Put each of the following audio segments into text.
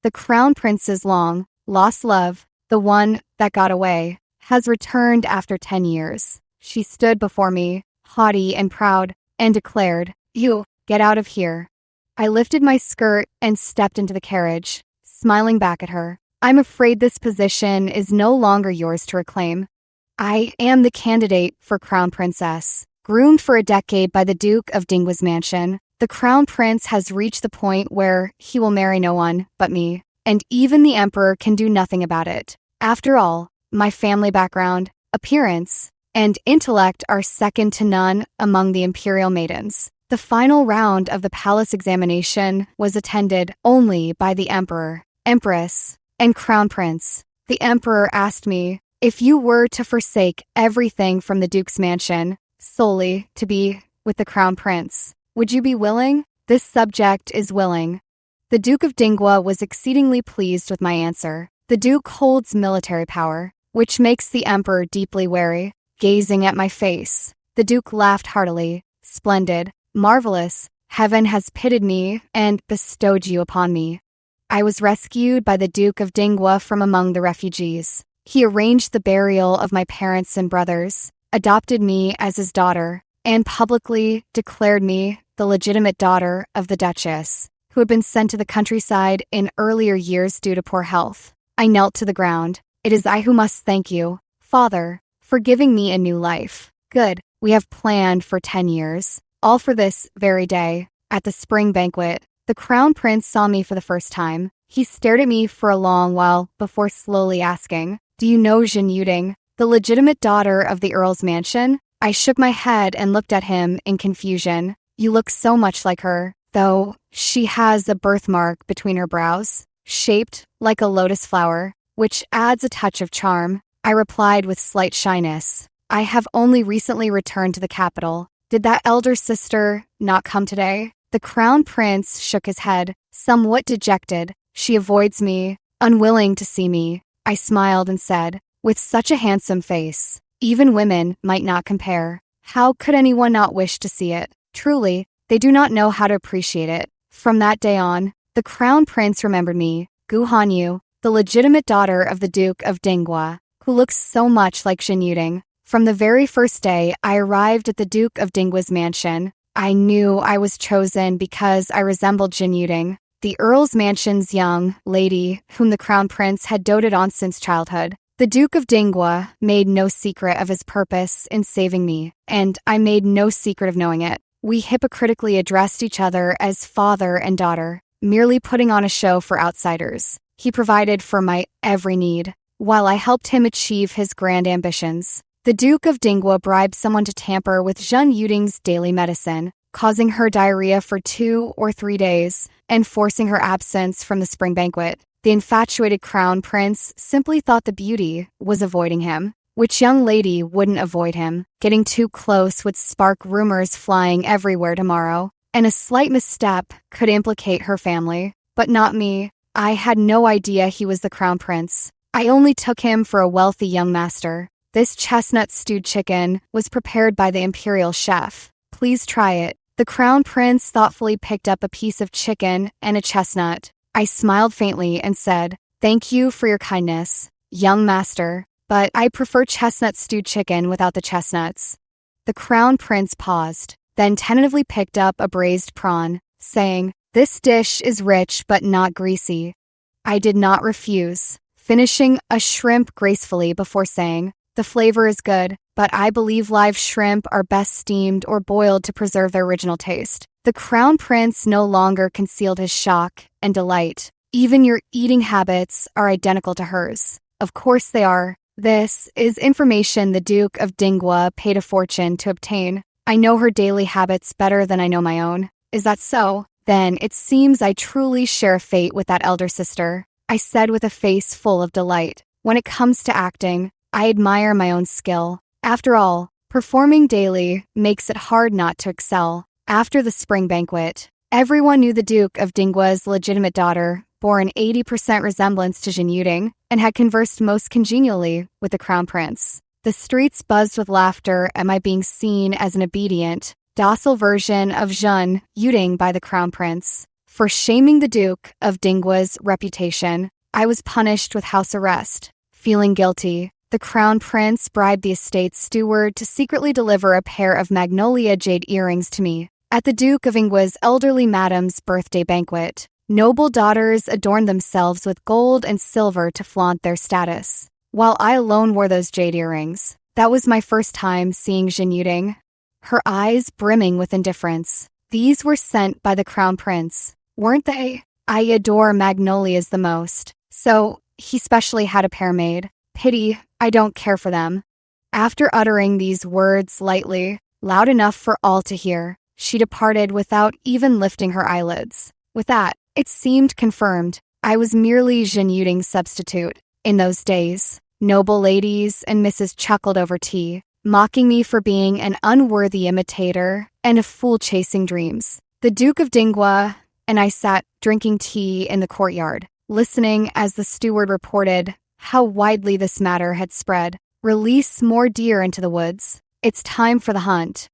The crown prince's long-lost love, the one that got away, has returned after 10 years. She stood before me, haughty and proud, and declared, "You, get out of here." I lifted my skirt and stepped into the carriage, smiling back at her. "I'm afraid this position is no longer yours to reclaim. I am the candidate for crown princess." Groomed for a decade by the Duke of Dingwa's mansion, the crown prince has reached the point where he will marry no one but me, and even the emperor can do nothing about it. After all, my family background, appearance, and intellect are second to none among the imperial maidens. The final round of the palace examination was attended only by the emperor, empress, and crown prince. The emperor asked me, "If you were to forsake everything from the duke's mansion, solely to be with the crown prince, would you be willing?" This subject is willing. The Duke of Dingwa was exceedingly pleased with my answer. The duke holds military power, which makes the emperor deeply wary. Gazing at my face, the duke laughed heartily. "Splendid, marvelous, heaven has pitied me and bestowed you upon me." I was rescued by the Duke of Dingwa from among the refugees. He arranged the burial of my parents and brothers, adopted me as his daughter, and publicly declared me the legitimate daughter of the Duchess, who had been sent to the countryside in earlier years due to poor health. I knelt to the ground. "It is I who must thank you, Father, for giving me a new life. Good, we have planned for 10 years, all for this very day." At the spring banquet, the crown prince saw me for the first time. He stared at me for a long while before slowly asking, "Do you know Jin Yuding, the legitimate daughter of the earl's mansion?" I shook my head and looked at him in confusion. "You look so much like her, though she has a birthmark between her brows, shaped like a lotus flower, which adds a touch of charm." I replied with slight shyness, "I have only recently returned to the capital. Did that elder sister not come today?" The crown prince shook his head, somewhat dejected. "She avoids me, unwilling to see me." I smiled and said, "With such a handsome face, even women might not compare. How could anyone not wish to see it? Truly, they do not know how to appreciate it." From that day on, the crown prince remembered me, Gu Hanyu, the legitimate daughter of the Duke of Dingwa, who looks so much like Jin Yuding. From the very first day I arrived at the Duke of Dingwa's mansion, I knew I was chosen because I resembled Jin Yuding, the Earl's mansion's young lady whom the crown prince had doted on since childhood. The Duke of Dingwa made no secret of his purpose in saving me, and I made no secret of knowing it. We hypocritically addressed each other as father and daughter, merely putting on a show for outsiders. He provided for my every need, while I helped him achieve his grand ambitions. The Duke of Dingwa bribed someone to tamper with Jin Yuding's daily medicine, causing her diarrhea for 2 or 3 days, and forcing her absence from the spring banquet. The infatuated crown prince simply thought the beauty was avoiding him. Which young lady wouldn't avoid him? Getting too close would spark rumors flying everywhere tomorrow, and a slight misstep could implicate her family. But not me. I had no idea he was the crown prince. I only took him for a wealthy young master. This chestnut stewed chicken was prepared by the imperial chef. Please try it. The crown prince thoughtfully picked up a piece of chicken and a chestnut. I smiled faintly and said, "Thank you for your kindness, young master, but I prefer chestnut stewed chicken without the chestnuts." The crown prince paused, then tentatively picked up a braised prawn, saying, "This dish is rich but not greasy." I did not refuse, finishing a shrimp gracefully before saying, "The flavor is good, but I believe live shrimp are best steamed or boiled to preserve their original taste." The crown prince no longer concealed his shock and delight. "Even your eating habits are identical to hers." "Of course they are. This is information the Duke of Dingwa paid a fortune to obtain. I know her daily habits better than I know my own." "Is that so? Then it seems I truly share a fate with that elder sister," I said with a face full of delight. "When it comes to acting, I admire my own skill. After all, performing daily makes it hard not to excel." After the spring banquet, everyone knew the Duke of Dingwa's legitimate daughter bore an 80% resemblance to Jin Yuding and had conversed most congenially with the crown prince. The streets buzzed with laughter at my being seen as an obedient, docile version of Jin Yuding by the crown prince. For shaming the Duke of Dingwa's reputation, I was punished with house arrest. Feeling guilty, the Crown Prince bribed the estate's steward to secretly deliver a pair of magnolia jade earrings to me. At the Duke of Ingwa's elderly madam's birthday banquet, noble daughters adorned themselves with gold and silver to flaunt their status, while I alone wore those jade earrings. That was my first time seeing Jin Yuding, her eyes brimming with indifference. These were sent by the Crown Prince, weren't they? I adore magnolias the most, so he specially had a pair made. Pity, I don't care for them. After uttering these words lightly, loud enough for all to hear, she departed without even lifting her eyelids. With that, it seemed confirmed. I was merely Jin Yuding's substitute. In those days, noble ladies and Mrs. chuckled over tea, mocking me for being an unworthy imitator and a fool chasing dreams. The Duke of Dingwa and I sat drinking tea in the courtyard, listening as the steward reported how widely this matter had spread. Release more deer into the woods. It's time for the hunt.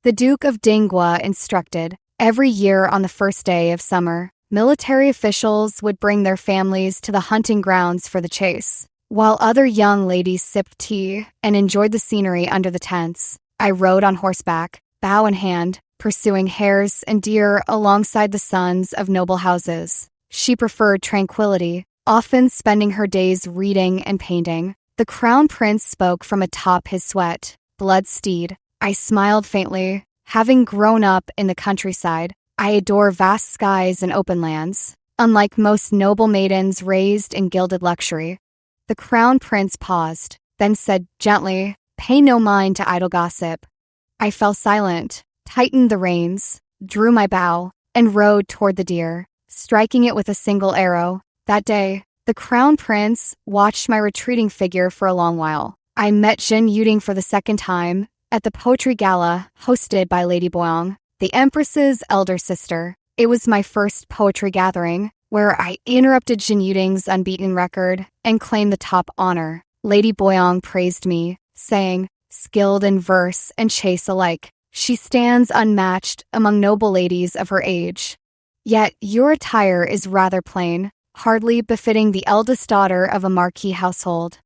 The Duke of Dingwa instructed. Every year on the first day of summer, military officials would bring their families to the hunting grounds for the chase. While other young ladies sipped tea and enjoyed the scenery under the tents, I rode on horseback, bow in hand, pursuing hares and deer alongside the sons of noble houses. She preferred tranquility, often spending her days reading and painting. The Crown Prince spoke from atop his sweat, blood steed. I smiled faintly. Having grown up in the countryside, I adore vast skies and open lands, unlike most noble maidens raised in gilded luxury. The Crown Prince paused, then said gently, "Pay no mind to idle gossip." I fell silent, tightened the reins, drew my bow, and rode toward the deer, striking it with a single arrow. That day, the Crown Prince watched my retreating figure for a long while. I met Jin Yuding for the second time at the poetry gala hosted by Lady Boyong, the Empress's elder sister. It was my first poetry gathering, where I interrupted Jin Yuding's unbeaten record and claimed the top honor. Lady Boyong praised me, saying, "Skilled in verse and chase alike, she stands unmatched among noble ladies of her age. Yet your attire is rather plain, hardly befitting the eldest daughter of a marquis household."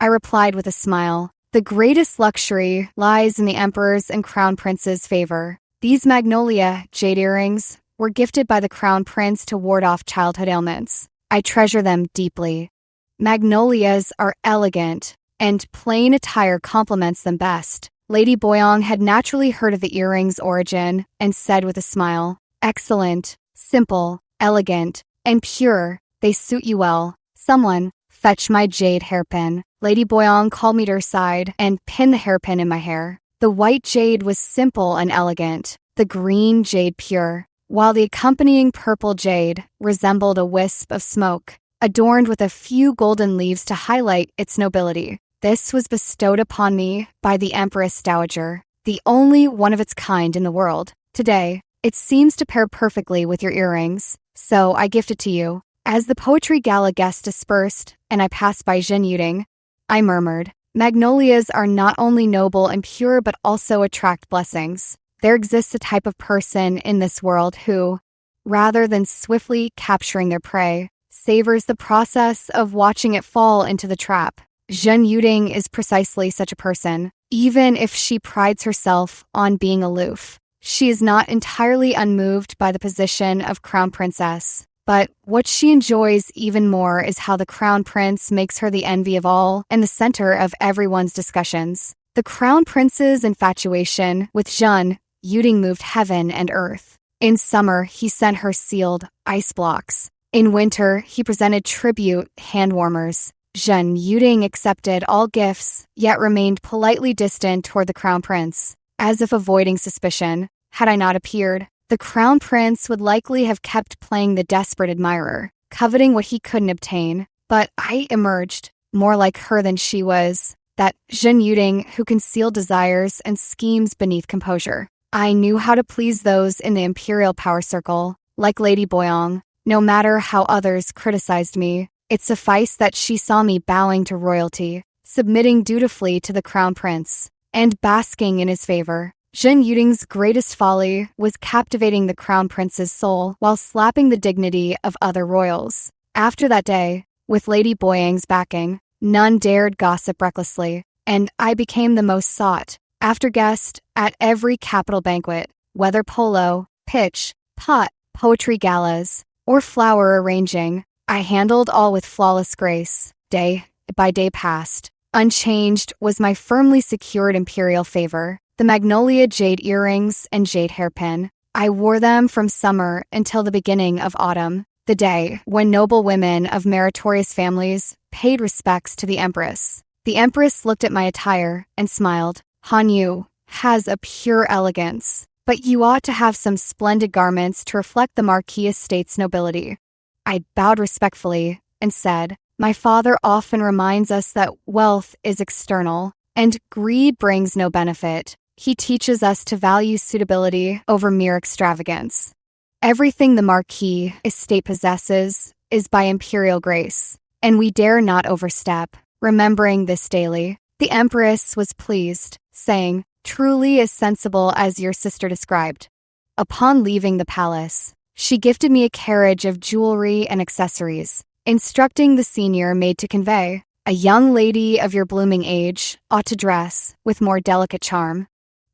I replied with a smile, "The greatest luxury lies in the emperor's and crown prince's favor. These magnolia jade earrings were gifted by the Crown Prince to ward off childhood ailments. I treasure them deeply. Magnolias are elegant, and plain attire complements them best." Lady Boyong had naturally heard of the earrings' origin and said with a smile, "Excellent, simple, elegant, and pure. They suit you well. Someone, fetch my jade hairpin." Lady Boyong called me to her side and pinned the hairpin in my hair. The white jade was simple and elegant, the green jade pure, while the accompanying purple jade resembled a wisp of smoke, adorned with a few golden leaves to highlight its nobility. This was bestowed upon me by the Empress Dowager, the only one of its kind in the world. Today, it seems to pair perfectly with your earrings, so I gift it to you. As the poetry gala guests dispersed and I passed by Jin Yuding, I murmured, "Magnolias are not only noble and pure but also attract blessings. There exists a type of person in this world who, rather than swiftly capturing their prey, savors the process of watching it fall into the trap. Jin Yuding is precisely such a person. Even if she prides herself on being aloof, she is not entirely unmoved by the position of Crown Princess. But what she enjoys even more is how the Crown Prince makes her the envy of all and the center of everyone's discussions. The Crown Prince's infatuation with Jin Yuding moved heaven and earth. In summer, he sent her sealed ice blocks. In winter, he presented tribute hand warmers. Jin Yuding accepted all gifts, yet remained politely distant toward the Crown Prince, as if avoiding suspicion. Had I not appeared, the Crown Prince would likely have kept playing the desperate admirer, coveting what he couldn't obtain. But I emerged, more like her than she was, that Jin Yuding who concealed desires and schemes beneath composure. I knew how to please those in the imperial power circle, like Lady Boyong. No matter how others criticized me, it sufficed that she saw me bowing to royalty, submitting dutifully to the Crown Prince, and basking in his favor. Zhen Yuding's greatest folly was captivating the crown prince's soul while slapping the dignity of other royals. After that day, with Lady Boyang's backing, none dared gossip recklessly, and I became the most sought after guest at every capital banquet, whether polo, pitch, pot, poetry galas, or flower arranging. I handled all with flawless grace. Day by day passed. Unchanged was my firmly secured imperial favor. The magnolia jade earrings and jade hairpin. I wore them from summer until the beginning of autumn, the day when noble women of meritorious families paid respects to the empress. The empress looked at my attire and smiled. Han Yu has a pure elegance, but you ought to have some splendid garments to reflect the Marquis estate's nobility. I bowed respectfully and said, my father often reminds us that wealth is external, and greed brings no benefit. He teaches us to value suitability over mere extravagance. Everything the Marquis estate possesses is by imperial grace, and we dare not overstep. Remembering this daily, the empress was pleased, saying, truly as sensible as your sister described. Upon leaving the palace, she gifted me a carriage of jewelry and accessories, instructing the senior maid to convey, a young lady of your blooming age ought to dress with more delicate charm.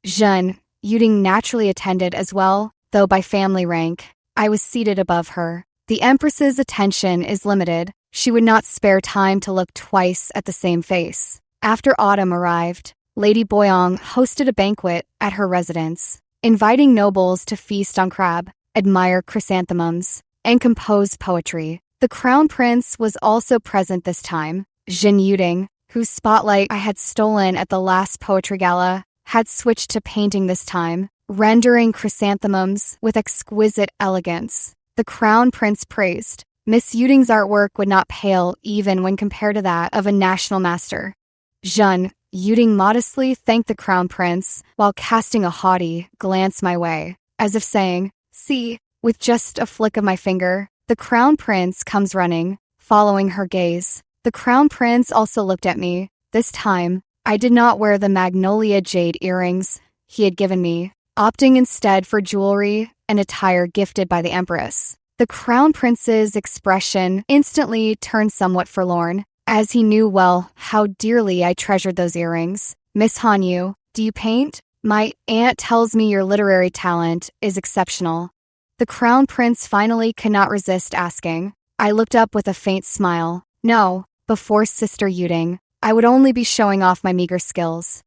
Zhen Yuding naturally attended as well, though by family rank, I was seated above her. The empress's attention is limited. She would not spare time to look twice at the same face. After autumn arrived, Lady Boyang hosted a banquet at her residence, inviting nobles to feast on crab, admire chrysanthemums, and compose poetry. The crown prince was also present this time. Zhen Yuding, whose spotlight I had stolen at the last poetry gala, had switched to painting this time, rendering chrysanthemums with exquisite elegance. The crown prince praised. Miss Yuding's artwork would not pale even when compared to that of a national master. Zhen Yuding modestly thanked the crown prince while casting a haughty glance my way, as if saying, see, with just a flick of my finger, the crown prince comes running, following her gaze. The crown prince also looked at me. This time, I did not wear the magnolia jade earrings he had given me, opting instead for jewelry and attire gifted by the empress. The crown prince's expression instantly turned somewhat forlorn, as he knew well how dearly I treasured those earrings. Miss Han Yu, do you paint? My aunt tells me your literary talent is exceptional. The crown prince finally could not resist asking. I looked up with a faint smile. No, before Sister Yuding, I would only be showing off my meager skills.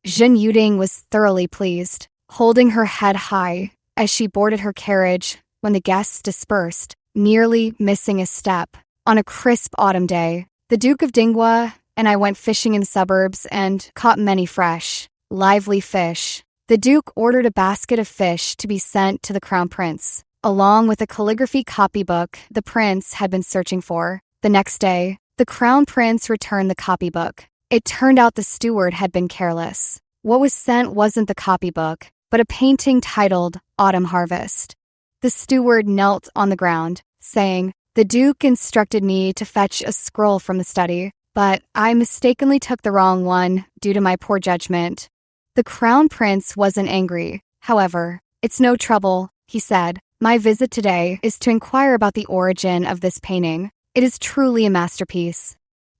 Zhen Yuding was thoroughly pleased, holding her head high as she boarded her carriage when the guests dispersed, nearly missing a step. On a crisp autumn day, the Duke of Dingwa and I went fishing in the suburbs and caught many fresh, lively fish. The Duke ordered a basket of fish to be sent to the Crown Prince, along with a calligraphy copybook the prince had been searching for. The next day, the Crown Prince returned the copybook. It turned out the steward had been careless. What was sent wasn't the copybook, but a painting titled Autumn Harvest. The steward knelt on the ground, saying, the Duke instructed me to fetch a scroll from the study, but I mistakenly took the wrong one due to my poor judgment. The Crown Prince wasn't angry. However, it's no trouble, he said. My visit today is to inquire about the origin of this painting. It is truly a masterpiece.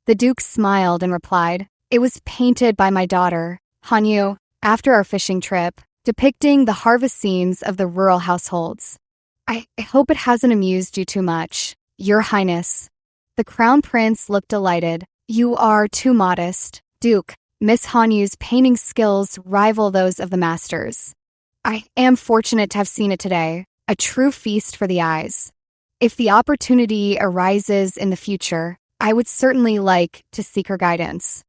The Duke smiled and replied, it was painted by my daughter, Han Yu, after our fishing trip, depicting the harvest scenes of the rural households. I hope it hasn't amused you too much, Your Highness. The Crown Prince looked delighted. You are too modest, Duke. Miss Han Yu's painting skills rival those of the masters. I am fortunate to have seen it today, a true feast for the eyes. If the opportunity arises in the future, I would certainly like to seek her guidance.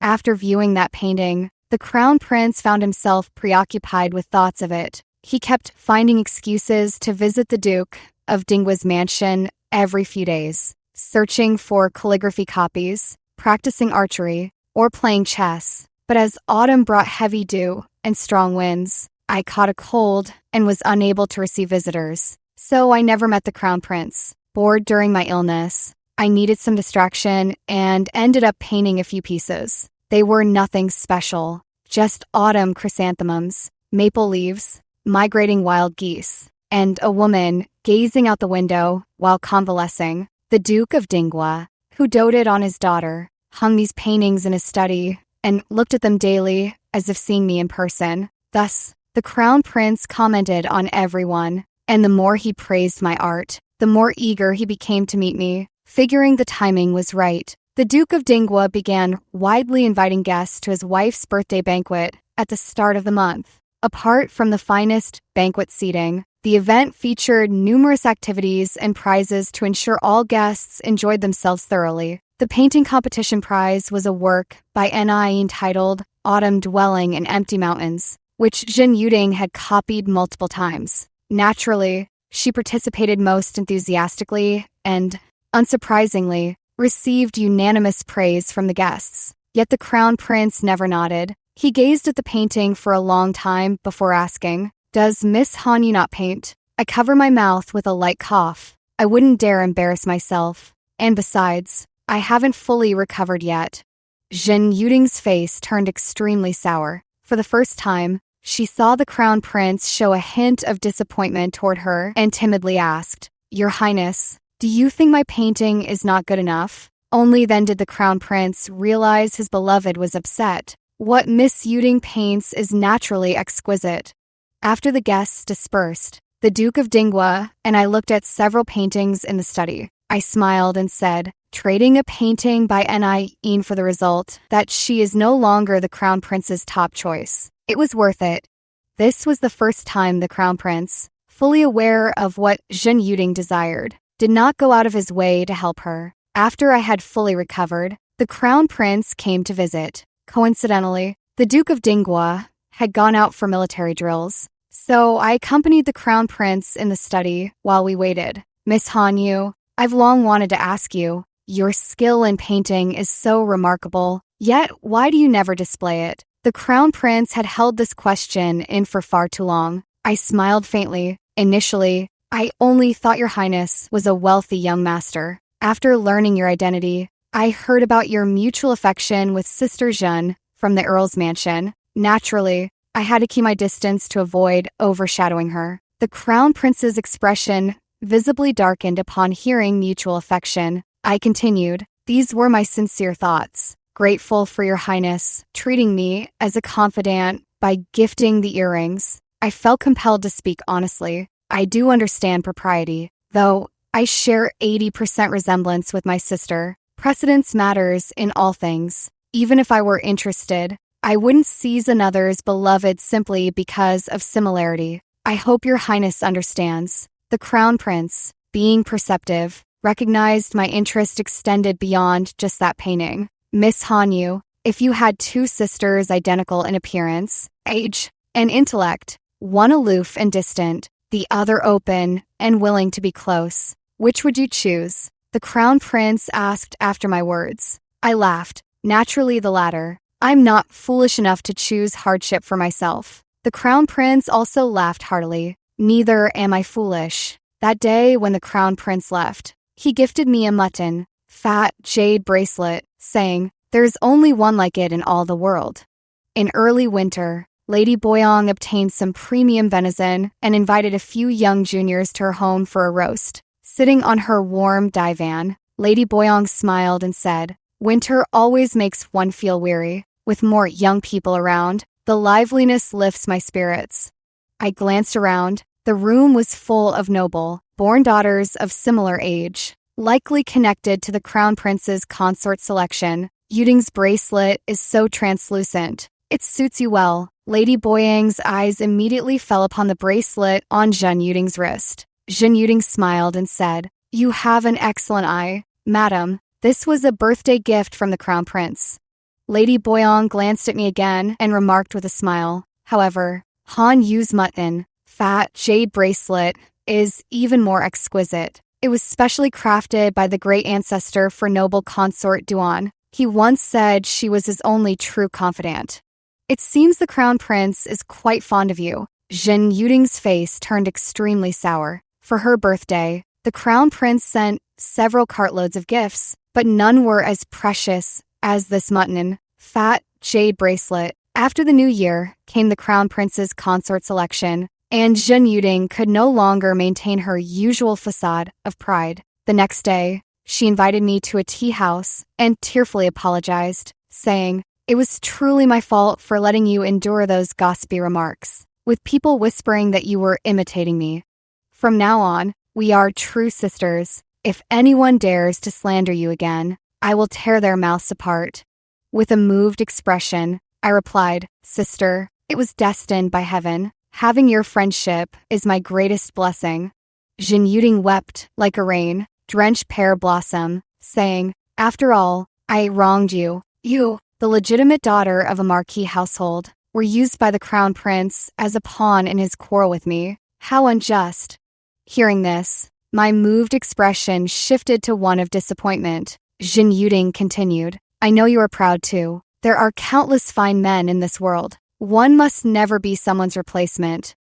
After viewing that painting, the Crown Prince found himself preoccupied with thoughts of it. He kept finding excuses to visit the Duke of Dingwa's mansion every few days, searching for calligraphy copies, practicing archery, or playing chess. But as autumn brought heavy dew and strong winds, I caught a cold and was unable to receive visitors. So I never met the Crown Prince. Bored during my illness, I needed some distraction and ended up painting a few pieces. They were nothing special, just autumn chrysanthemums, maple leaves, migrating wild geese, and a woman gazing out the window while convalescing. The Duke of Dingwa, who doted on his daughter, hung these paintings in his study and looked at them daily as if seeing me in person. Thus, the Crown Prince commented on everyone, and the more he praised my art, the more eager he became to meet me. Figuring the timing was right, the Duke of Dingwa began widely inviting guests to his wife's birthday banquet at the start of the month. Apart from the finest banquet seating, the event featured numerous activities and prizes to ensure all guests enjoyed themselves thoroughly. The painting competition prize was a work by Ni entitled Autumn Dwelling in Empty Mountains, which Jin Yuding had copied multiple times. Naturally, she participated most enthusiastically and, unsurprisingly, received unanimous praise from the guests. Yet the Crown Prince never nodded. He gazed at the painting for a long time before asking, "Does Miss Hanyu not paint?" I cover my mouth with a light cough. I wouldn't dare embarrass myself. And besides, I haven't fully recovered yet. Jin Yuding's face turned extremely sour. For the first time, she saw the Crown Prince show a hint of disappointment toward her and timidly asked, "Your Highness, do you think my painting is not good enough?" Only then did the Crown Prince realize his beloved was upset. What Miss Yuding paints is naturally exquisite. After the guests dispersed, the Duke of Dingwa and I looked at several paintings in the study. I smiled and said, trading a painting by Ni for the result that she is no longer the Crown Prince's top choice. It was worth it. This was the first time the Crown Prince, fully aware of what Jin Yuding desired, did not go out of his way to help her. After I had fully recovered, the Crown Prince came to visit. Coincidentally, the Duke of Dingwa had gone out for military drills, so I accompanied the Crown Prince in the study while we waited. "Miss Hanyu, I've long wanted to ask you, your skill in painting is so remarkable, yet why do you never display it?" The Crown Prince had held this question in for far too long. I smiled faintly. "Initially, I only thought your Highness was a wealthy young master. After learning your identity, I heard about your mutual affection with Sister Jeanne from the Earl's mansion. Naturally, I had to keep my distance to avoid overshadowing her." The Crown Prince's expression visibly darkened upon hearing mutual affection. I continued, "These were my sincere thoughts. Grateful for your Highness treating me as a confidant by gifting the earrings. I felt compelled to speak honestly. I do understand propriety, though I share 80% resemblance with my sister. Precedence matters in all things. Even if I were interested, I wouldn't seize another's beloved simply because of similarity. I hope your Highness understands." The Crown Prince, being perceptive, recognized my interest extended beyond just that painting. "Miss Hanyu, if you had two sisters identical in appearance, age, and intellect, one aloof and distant, the other open and willing to be close, which would you choose?" The Crown Prince asked after my words. I laughed. "Naturally the latter. I'm not foolish enough to choose hardship for myself." The Crown Prince also laughed heartily. "Neither am I foolish." That day when the Crown Prince left, he gifted me a mutton, fat jade bracelet, saying, "There's only one like it in all the world." In early winter, Lady Boyong obtained some premium venison and invited a few young juniors to her home for a roast. Sitting on her warm divan, Lady Boyong smiled and said, "Winter always makes one feel weary. With more young people around, the liveliness lifts my spirits." I glanced around. The room was full of noble, born daughters of similar age, likely connected to the Crown Prince's consort selection. "Yuding's bracelet is so translucent. It suits you well." Lady Boyang's eyes immediately fell upon the bracelet on Jin Yuding's wrist. Jin Yuding smiled and said, "You have an excellent eye, madam. This was a birthday gift from the Crown Prince." Lady Boyong glanced at me again and remarked with a smile, "However, Han Yu's mutton, fat jade bracelet, is even more exquisite. It was specially crafted by the great ancestor for noble consort Duan. He once said she was his only true confidant." "It seems the Crown Prince is quite fond of you." Jin Yuding's face turned extremely sour. For her birthday, the Crown Prince sent several cartloads of gifts, but none were as precious as this mutton, fat jade bracelet. After the new year came the Crown Prince's consort selection, and Zhen Yuding could no longer maintain her usual facade of pride. The next day, she invited me to a tea house and tearfully apologized, saying, "It was truly my fault for letting you endure those gossipy remarks, with people whispering that you were imitating me. From now on, we are true sisters. If anyone dares to slander you again, I will tear their mouths apart." With a moved expression, I replied, "Sister, it was destined by heaven. Having your friendship is my greatest blessing." Zhen Yuding wept like a rain-drenched pear blossom, saying, "After all, I wronged you. You, the legitimate daughter of a marquis household, were used by the Crown Prince as a pawn in his quarrel with me. How unjust." Hearing this, my moved expression shifted to one of disappointment. Zhen Yuding continued, "I know you are proud too. There are countless fine men in this world. One must never be someone's replacement."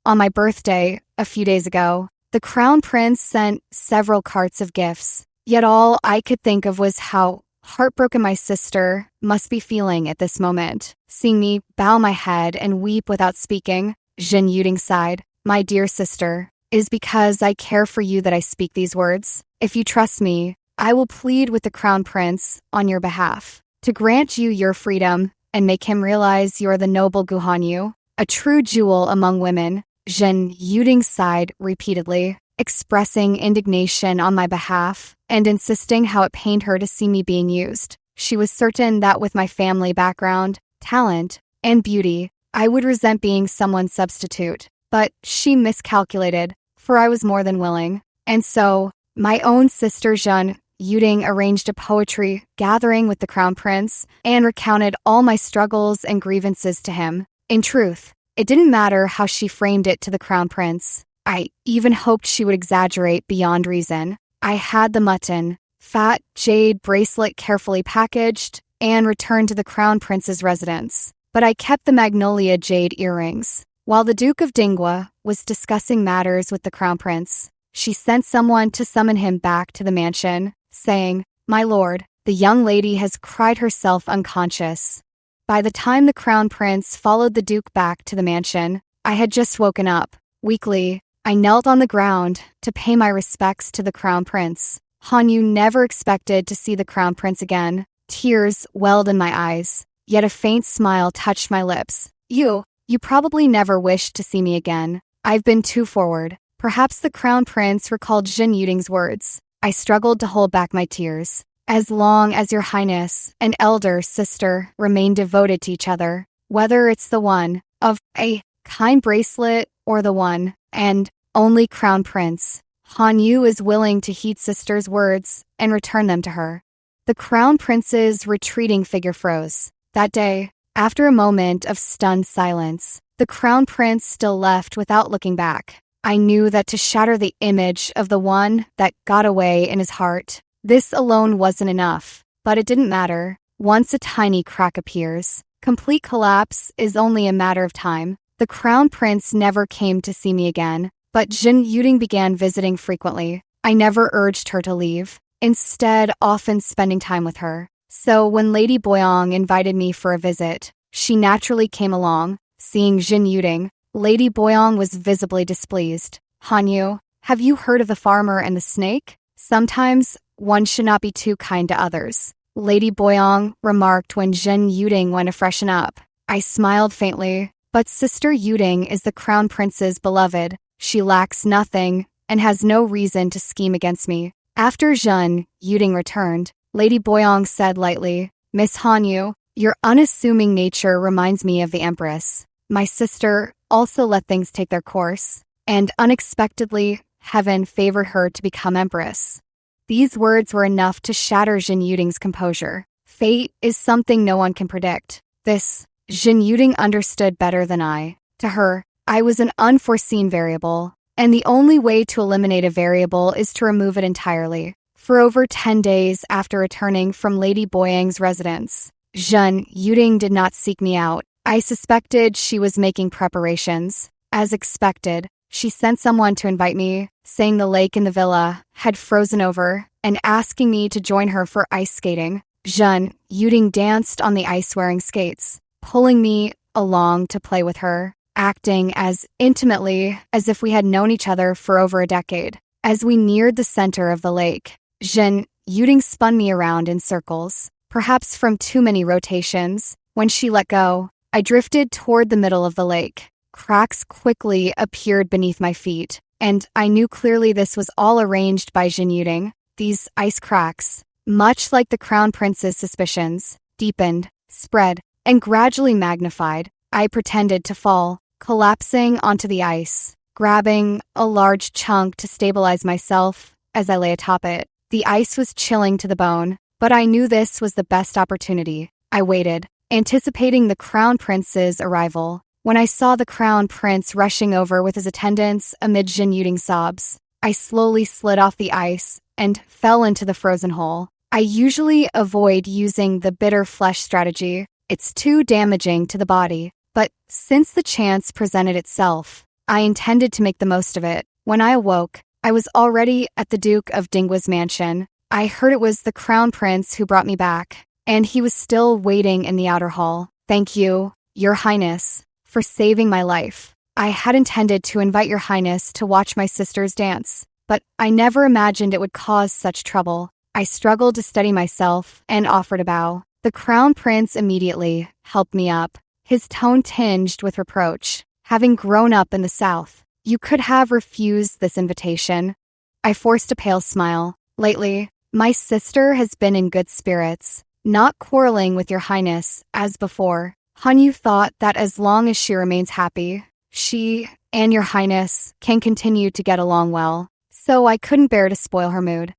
On my birthday, a few days ago, the Crown Prince sent several carts of gifts, yet all I could think of was how heartbroken my sister must be feeling at this moment. Seeing me bow my head and weep without speaking, Zhen Yuding sighed, "My dear sister, it is because I care for you that I speak these words. If you trust me, I will plead with the Crown Prince on your behalf to grant you your freedom and make him realize you are the noble Guhanyu, a true jewel among women." Zhen Yuding sighed repeatedly, expressing indignation on my behalf and insisting how it pained her to see me being used. She was certain that with my family background, talent, and beauty, I would resent being someone's substitute. But she miscalculated, for I was more than willing. And so, my own sister Zhen Yuding arranged a poetry gathering with the Crown Prince and recounted all my struggles and grievances to him. In truth, it didn't matter how she framed it to the Crown Prince. I even hoped she would exaggerate beyond reason. I had the mutton, fat jade bracelet carefully packaged, and returned to the Crown Prince's residence. But I kept the magnolia jade earrings. While the Duke of Dingwa was discussing matters with the Crown Prince, she sent someone to summon him back to the mansion, saying, "My lord, the young lady has cried herself unconscious." By the time the Crown Prince followed the Duke back to the mansion, I had just woken up. Weakly, I knelt on the ground to pay my respects to the Crown Prince. Hanyu never expected to see the Crown Prince again. Tears welled in my eyes, yet a faint smile touched my lips. You probably never wished to see me again. I've been too forward." Perhaps the Crown Prince recalled Zhen Yuding's words. I struggled to hold back my tears. "As long as your highness and elder sister remain devoted to each other, whether it's the one of a kind bracelet or the one and only Crown Prince, Han Yu is willing to heed sister's words and return them to her." The Crown Prince's retreating figure froze. That day, after a moment of stunned silence, the Crown Prince still left without looking back. I knew that to shatter the image of the one that got away in his heart, this alone wasn't enough. But it didn't matter. Once a tiny crack appears, complete collapse is only a matter of time. The Crown Prince never came to see me again, but Zhen Yuding began visiting frequently. I never urged her to leave, instead often spending time with her. So when Lady Boyong invited me for a visit, she naturally came along. Seeing Zhen Yuding, Lady Boyong was visibly displeased. "Hanyu, have you heard of the farmer and the snake? Sometimes one should not be too kind to others," Lady Boyong remarked when Zhen Yuding went to freshen up. I smiled faintly, but Sister Yuding is the Crown Prince's beloved. She lacks nothing and has no reason to scheme against me. After Zhen Yuding returned, Lady Boyong said lightly, "Miss Hanyu, your unassuming nature reminds me of the Empress. My sister also let things take their course, and unexpectedly, heaven favored her to become Empress." These words were enough to shatter Zhen Yuding's composure. Fate is something no one can predict. This, Zhen Yuding understood better than I. To her, I was an unforeseen variable, and the only way to eliminate a variable is to remove it entirely. For over 10 days after returning from Lady Boyang's residence, Zhen Yuding did not seek me out. I suspected she was making preparations. As expected, she sent someone to invite me, saying the lake in the villa had frozen over and asking me to join her for ice skating. Zhen Yuding danced on the ice wearing skates. pulling me along to play with her, acting as intimately as if we had known each other for over a decade. As we neared the center of the lake, Zhen Yuding spun me around in circles, perhaps from too many rotations. When she let go, I drifted toward the middle of the lake. Cracks quickly appeared beneath my feet, and I knew clearly this was all arranged by Zhen Yuding. These ice cracks, much like the Crown Prince's suspicions, deepened, spread, and gradually magnified. I pretended to fall, collapsing onto the ice, grabbing a large chunk to stabilize myself as I lay atop it. The ice was chilling to the bone, but I knew this was the best opportunity. I waited, anticipating the Crown Prince's arrival. When I saw the Crown Prince rushing over with his attendants amid Zhen Yuding's sobs, I slowly slid off the ice and fell into the frozen hole. I usually avoid using the bitter flesh strategy. It's too damaging to the body. But since the chance presented itself, I intended to make the most of it. When I awoke, I was already at the Duke of Dingwa's mansion. I heard it was the Crown Prince who brought me back, and he was still waiting in the outer hall. Thank you, Your Highness, for saving my life. I had intended to invite Your Highness to watch my sisters dance, but I never imagined it would cause such trouble. I struggled to steady myself and offered a bow. The Crown Prince immediately helped me up, his tone tinged with reproach. Having grown up in the South, you could have refused this invitation. I forced a pale smile. Lately, my sister has been in good spirits, not quarreling with Your Highness as before. Hanyu thought that as long as she remains happy, she and Your Highness can continue to get along well, so I couldn't bear to spoil her mood.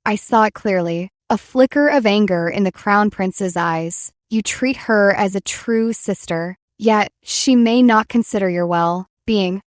I saw it clearly, a flicker of anger in the Crown Prince's eyes. You treat her as a true sister, yet she may not consider your well-being.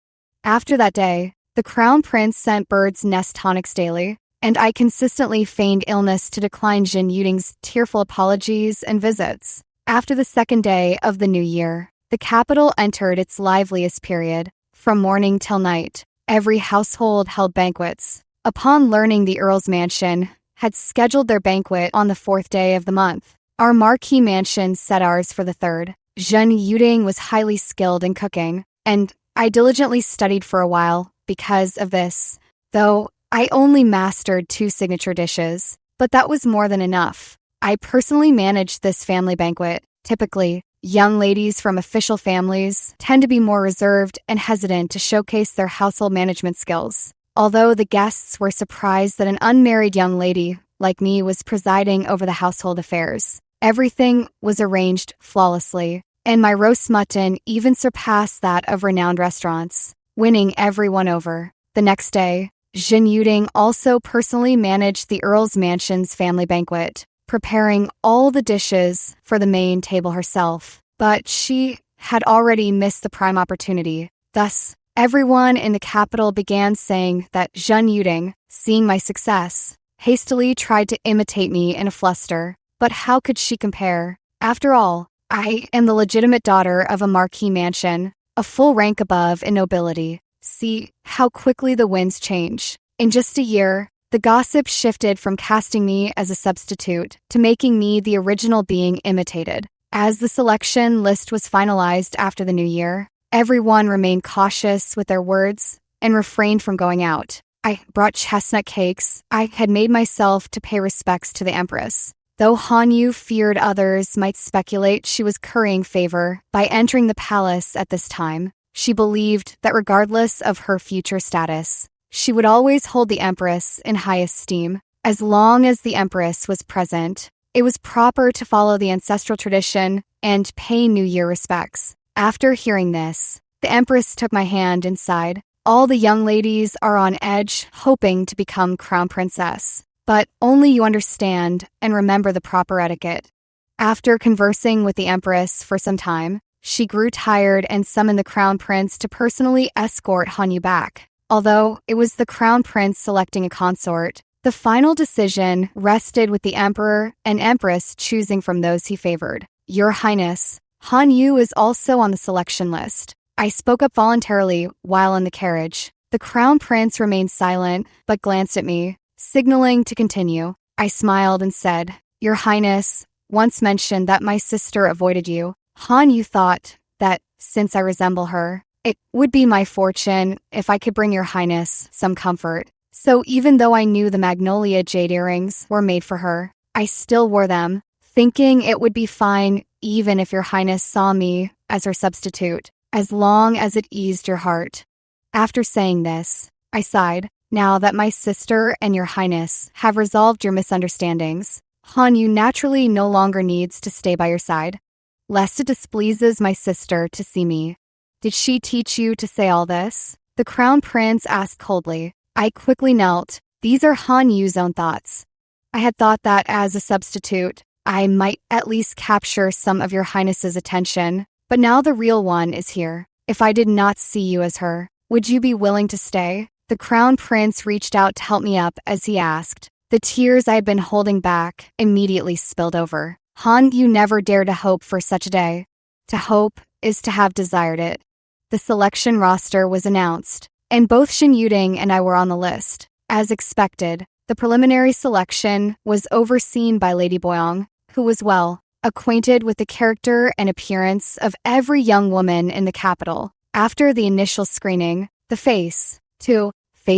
After that day, the Crown Prince sent birds' nest tonics daily, and I consistently feigned illness to decline Zhen Yuding's tearful apologies and visits. After the second day of the new year, the capital entered its liveliest period. From morning till night, every household held banquets. Upon learning the Earl's mansion had scheduled their banquet on the fourth day of the month, our marquee mansion set ours for the third. Zhen Yuding was highly skilled in cooking, and I diligently studied for a while because of this, though I only mastered 2 signature dishes, but that was more than enough. I personally managed this family banquet. Typically, young ladies from official families tend to be more reserved and hesitant to showcase their household management skills. Although the guests were surprised that an unmarried young lady like me was presiding over the household affairs, everything was arranged flawlessly, and my roast mutton even surpassed that of renowned restaurants, winning everyone over. The next day, Zhen Yuding also personally managed the Earl's mansion's family banquet, preparing all the dishes for the main table herself. But she had already missed the prime opportunity. Thus, everyone in the capital began saying that Zhen Yuding, seeing my success, hastily tried to imitate me in a fluster. But how could she compare? After all, I am the legitimate daughter of a marquee mansion, a full rank above in nobility. See how quickly the winds change. In just a year, the gossip shifted from casting me as a substitute to making me the original being imitated. As the selection list was finalized after the new year, everyone remained cautious with their words and refrained from going out. I brought chestnut cakes. I had made myself to pay respects to the Empress. Though Hanyu feared others might speculate she was currying favor by entering the palace at this time, she believed that regardless of her future status, she would always hold the Empress in high esteem. As long as the Empress was present, it was proper to follow the ancestral tradition and pay New Year respects. After hearing this, the Empress took my hand and sighed. All the young ladies are on edge, hoping to become Crown Princess. But only you understand and remember the proper etiquette. After conversing with the Empress for some time, she grew tired and summoned the Crown Prince to personally escort Hanyu back. Although it was the Crown Prince selecting a consort, the final decision rested with the Emperor and Empress choosing from those he favored. Your Highness, Hanyu is also on the selection list. I spoke up voluntarily while in the carriage. The Crown Prince remained silent, but glanced at me, signaling to continue. I smiled and said, Your Highness once mentioned that my sister avoided you. Han Yu thought that, since I resemble her, it would be my fortune if I could bring your highness some comfort. So even though I knew the magnolia jade earrings were made for her, I still wore them, thinking it would be fine even if your highness saw me as her substitute, as long as it eased your heart. After saying this, I sighed. Now that my sister and your highness have resolved your misunderstandings, Han Yu naturally no longer needs to stay by your side, lest it displeases my sister to see me. Did she teach you to say all this? The crown prince asked coldly. I quickly knelt. These are Han Yu's own thoughts. I had thought that as a substitute, I might at least capture some of your highness's attention, but now the real one is here. If I did not see you as her, would you be willing to stay? The crown prince reached out to help me up as he asked. The tears I had been holding back immediately spilled over. Han, you never dare to hope for such a day. To hope is to have desired it. The selection roster was announced, and both Shin Yuding and I were on the list. As expected, the preliminary selection was overseen by Lady Boyong, who was well acquainted with the character and appearance of every young woman in the capital. After the initial screening, the face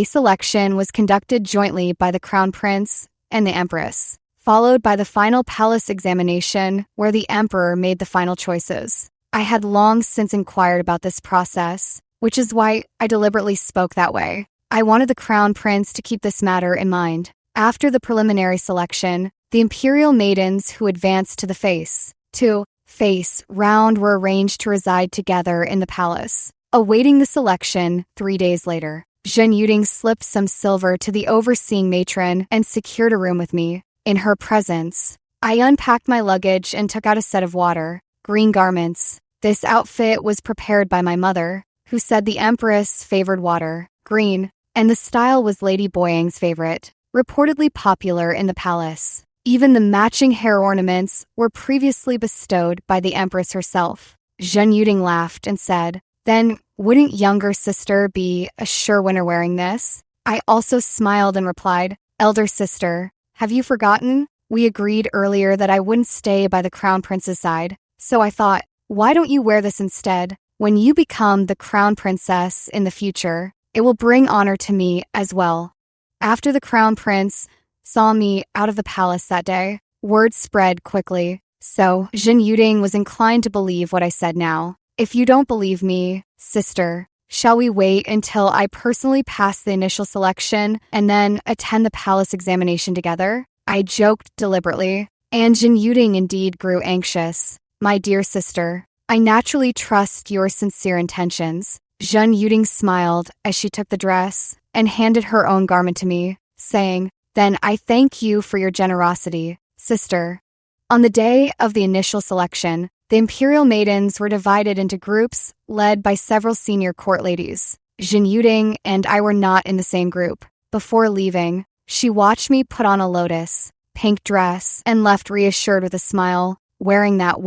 selection was conducted jointly by the Crown Prince and the Empress, followed by the final palace examination where the Emperor made the final choices. I had long since inquired about this process, which is why I deliberately spoke that way. I wanted the Crown Prince to keep this matter in mind. After the preliminary selection, the imperial maidens who advanced to the face round were arranged to reside together in the palace. Awaiting the selection 3 days later, Zhen Yuding slipped some silver to the overseeing matron and secured a room with me. In her presence, I unpacked my luggage and took out a set of green garments. This outfit was prepared by my mother, who said the Empress favored green, and the style was Lady Boyang's favorite, reportedly popular in the palace. Even the matching hair ornaments were previously bestowed by the Empress herself. Zhen Yuding laughed and said, "Then wouldn't younger sister be a sure winner wearing this?" I also smiled and replied, "Elder sister, have you forgotten? We agreed earlier that I wouldn't stay by the Crown Prince's side, so I thought, why don't you wear this instead? When you become the Crown Princess in the future, it will bring honor to me as well." After the Crown Prince saw me out of the palace that day, word spread quickly, so Zhen Yuding was inclined to believe what I said now. If you don't believe me, sister, shall we wait until I personally pass the initial selection and then attend the palace examination together? I joked deliberately, and Zhen Yuding indeed grew anxious. My dear sister, I naturally trust your sincere intentions. Zhen Yuding smiled as she took the dress and handed her own garment to me, saying, "Then I thank you for your generosity, sister." On the day of the initial selection, the imperial maidens were divided into groups led by several senior court ladies. Zhen Yuding and I were not in the same group. Before leaving, she watched me put on a lotus pink dress and left reassured with a smile, wearing that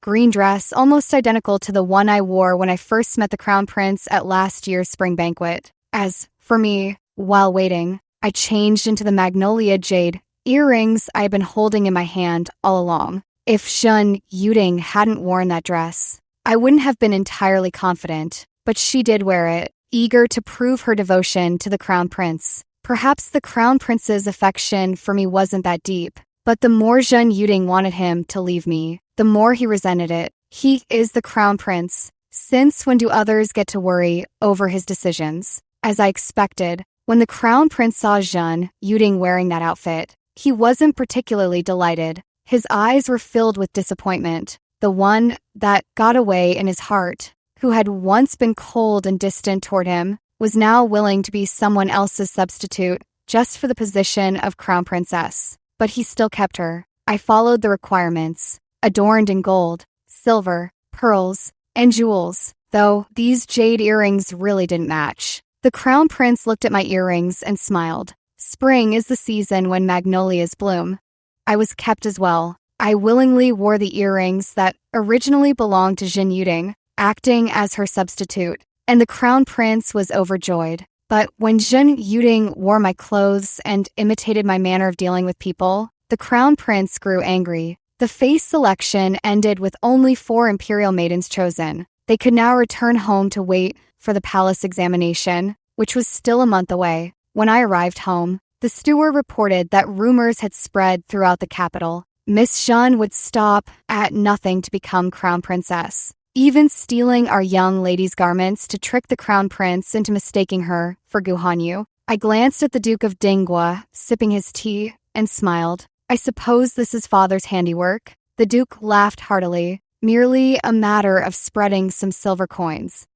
green dress almost identical to the one I wore when I first met the Crown Prince at last year's spring banquet. As for me, while waiting, I changed into the magnolia jade earrings I had been holding in my hand all along. If Zhen Yuding hadn't worn that dress, I wouldn't have been entirely confident, but she did wear it, eager to prove her devotion to the Crown Prince. Perhaps the Crown Prince's affection for me wasn't that deep, but the more Zhen Yuding wanted him to leave me, the more he resented it. He is the Crown Prince. Since when do others get to worry over his decisions? As I expected, when the Crown Prince saw Zhen Yuding wearing that outfit, he wasn't particularly delighted. His eyes were filled with disappointment. The one that got away in his heart, who had once been cold and distant toward him, was now willing to be someone else's substitute just for the position of Crown Princess. But he still kept her. I followed the requirements, adorned in gold, silver, pearls, and jewels, though these jade earrings really didn't match. The Crown Prince looked at my earrings and smiled. Spring is the season when magnolias bloom. I was kept as well. I willingly wore the earrings that originally belonged to Zhen Yuding, acting as her substitute, and the Crown Prince was overjoyed. But when Zhen Yuding wore my clothes and imitated my manner of dealing with people, the Crown Prince grew angry. The face selection ended with only 4 imperial maidens chosen. They could now return home to wait for the palace examination, which was still a month away. When I arrived home, the steward reported that rumors had spread throughout the capital. Miss Jeanne would stop at nothing to become crown princess, even stealing our young lady's garments to trick the crown prince into mistaking her for Gu Hanyu. I glanced at the Duke of Dingwa, sipping his tea, and smiled. I suppose this is father's handiwork. The Duke laughed heartily, merely a matter of spreading some silver coins.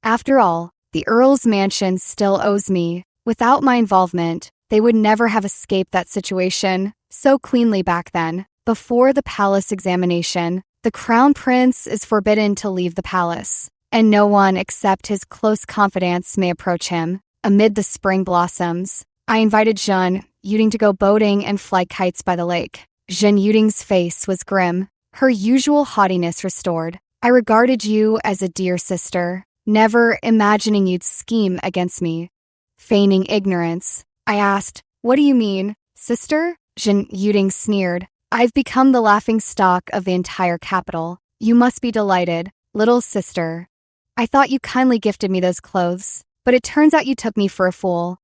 After all, the Earl's mansion still owes me. Without my involvement, they would never have escaped that situation so cleanly back then. Before the palace examination, the crown prince is forbidden to leave the palace, and no one except his close confidants may approach him. Amid the spring blossoms, I invited Jeanne Yuding to go boating and fly kites by the lake. Jeanne Yuding's face was grim, her usual haughtiness restored. I regarded you as a dear sister, never imagining you'd scheme against me. Feigning ignorance, I asked, "What do you mean, sister?" Jeanne Yuding sneered. "I've become the laughing stock of the entire capital. You must be delighted, little sister. I thought you kindly gifted me those clothes, but it turns out you took me for a fool."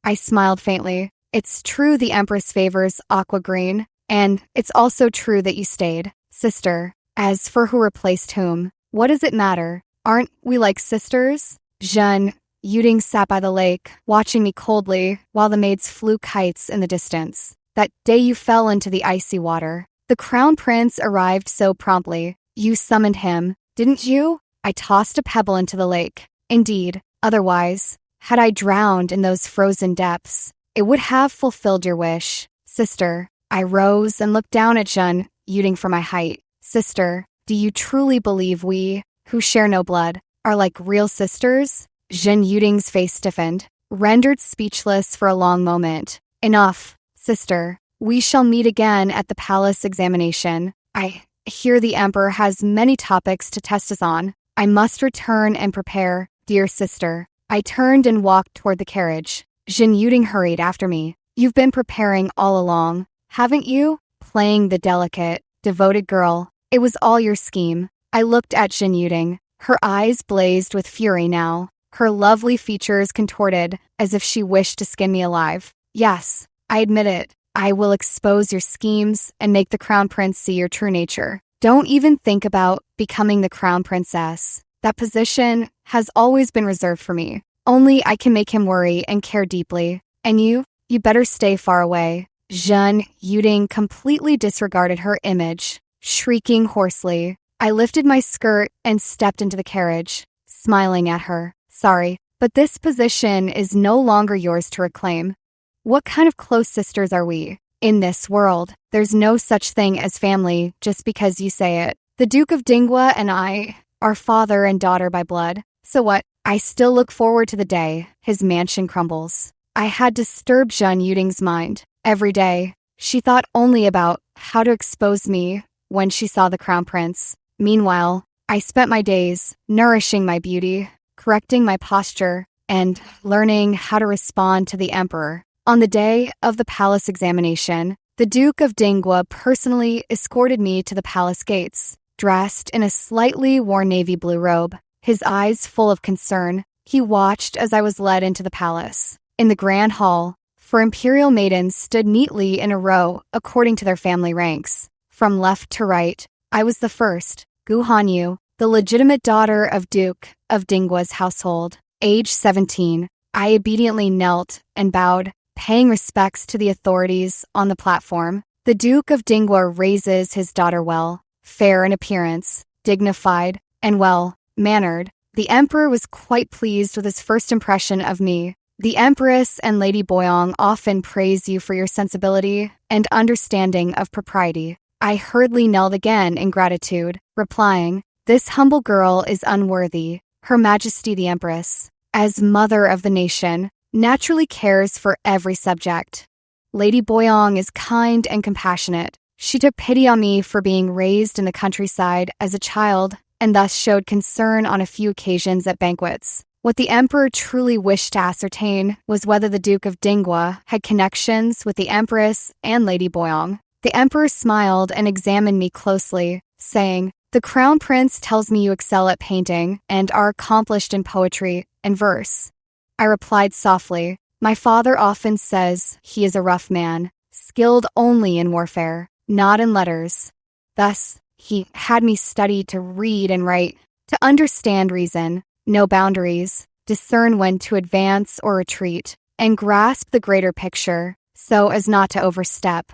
I smiled faintly. "It's true the Empress favors aqua green, and it's also true that you stayed, sister. As for who replaced whom, what does it matter? Aren't we like sisters?" Jeanne Yuding sat by the lake, watching me coldly while the maids flew kites in the distance. "That day you fell into the icy water. The crown prince arrived so promptly. You summoned him, didn't you?" I tossed a pebble into the lake. "Indeed, otherwise, had I drowned in those frozen depths, it would have fulfilled your wish, sister." I rose and looked down at Jeanne Yuding from my height. "Sister, do you truly believe we, who share no blood, are like real sisters?" Jeanne Yuding's face stiffened, rendered speechless for a long moment. "Enough, sister. We shall meet again at the palace examination. I hear the emperor has many topics to test us on. I must return and prepare, dear sister." I turned and walked toward the carriage. Jeanne Yuding hurried after me. "You've been preparing all along, haven't you? Playing the delicate, devoted girl. It was all your scheme." I looked at Jeanne Yuding. Her eyes blazed with fury now. Her lovely features contorted as if she wished to skin me alive. "Yes, I admit it. I will expose your schemes and make the crown prince see your true nature. Don't even think about becoming the crown princess. That position has always been reserved for me. Only I can make him worry and care deeply. And you better stay far away." Jeanne Yuding completely disregarded her image, shrieking hoarsely. I lifted my skirt and stepped into the carriage, smiling at her. "Sorry, but this position is no longer yours to reclaim. What kind of close sisters are we? In this world, there's no such thing as family just because you say it. The Duke of Dingwa and I are father and daughter by blood. So what? I still look forward to the day his mansion crumbles." I had disturbed Jeanne Yuding's mind. Every day, she thought only about how to expose me when she saw the crown prince. Meanwhile, I spent my days nourishing my beauty, correcting my posture, and learning how to respond to the emperor. On the day of the palace examination, the Duke of Dingwa personally escorted me to the palace gates, dressed in a slightly worn navy blue robe. His eyes full of concern, he watched as I was led into the palace. In the grand hall, 4 imperial maidens stood neatly in a row according to their family ranks. From left to right, I was the first, Gu Hanyu, the legitimate daughter of Duke of Dingwa's household. Age 17, I obediently knelt and bowed, paying respects to the authorities on the platform. The Duke of Dingwa raises his daughter well, fair in appearance, dignified, and well-mannered. The emperor was quite pleased with his first impression of me. "The Empress and Lady Boyong often praise you for your sensibility and understanding of propriety." I hurriedly knelt again in gratitude, replying, "This humble girl is unworthy. Her Majesty the Empress, as mother of the nation, naturally cares for every subject. Lady Boyong is kind and compassionate. She took pity on me for being raised in the countryside as a child and thus showed concern on a few occasions at banquets. What the emperor truly wished to ascertain was whether the Duke of Dingwa had connections with the Empress and Lady Boyong. The emperor smiled and examined me closely, saying, "The crown prince tells me you excel at painting and are accomplished in poetry and verse." I replied softly, "My father often says he is a rough man, skilled only in warfare, not in letters." Thus, he had me study to read and write, to understand reason, know boundaries, discern when to advance or retreat, and grasp the greater picture, so as not to overstep.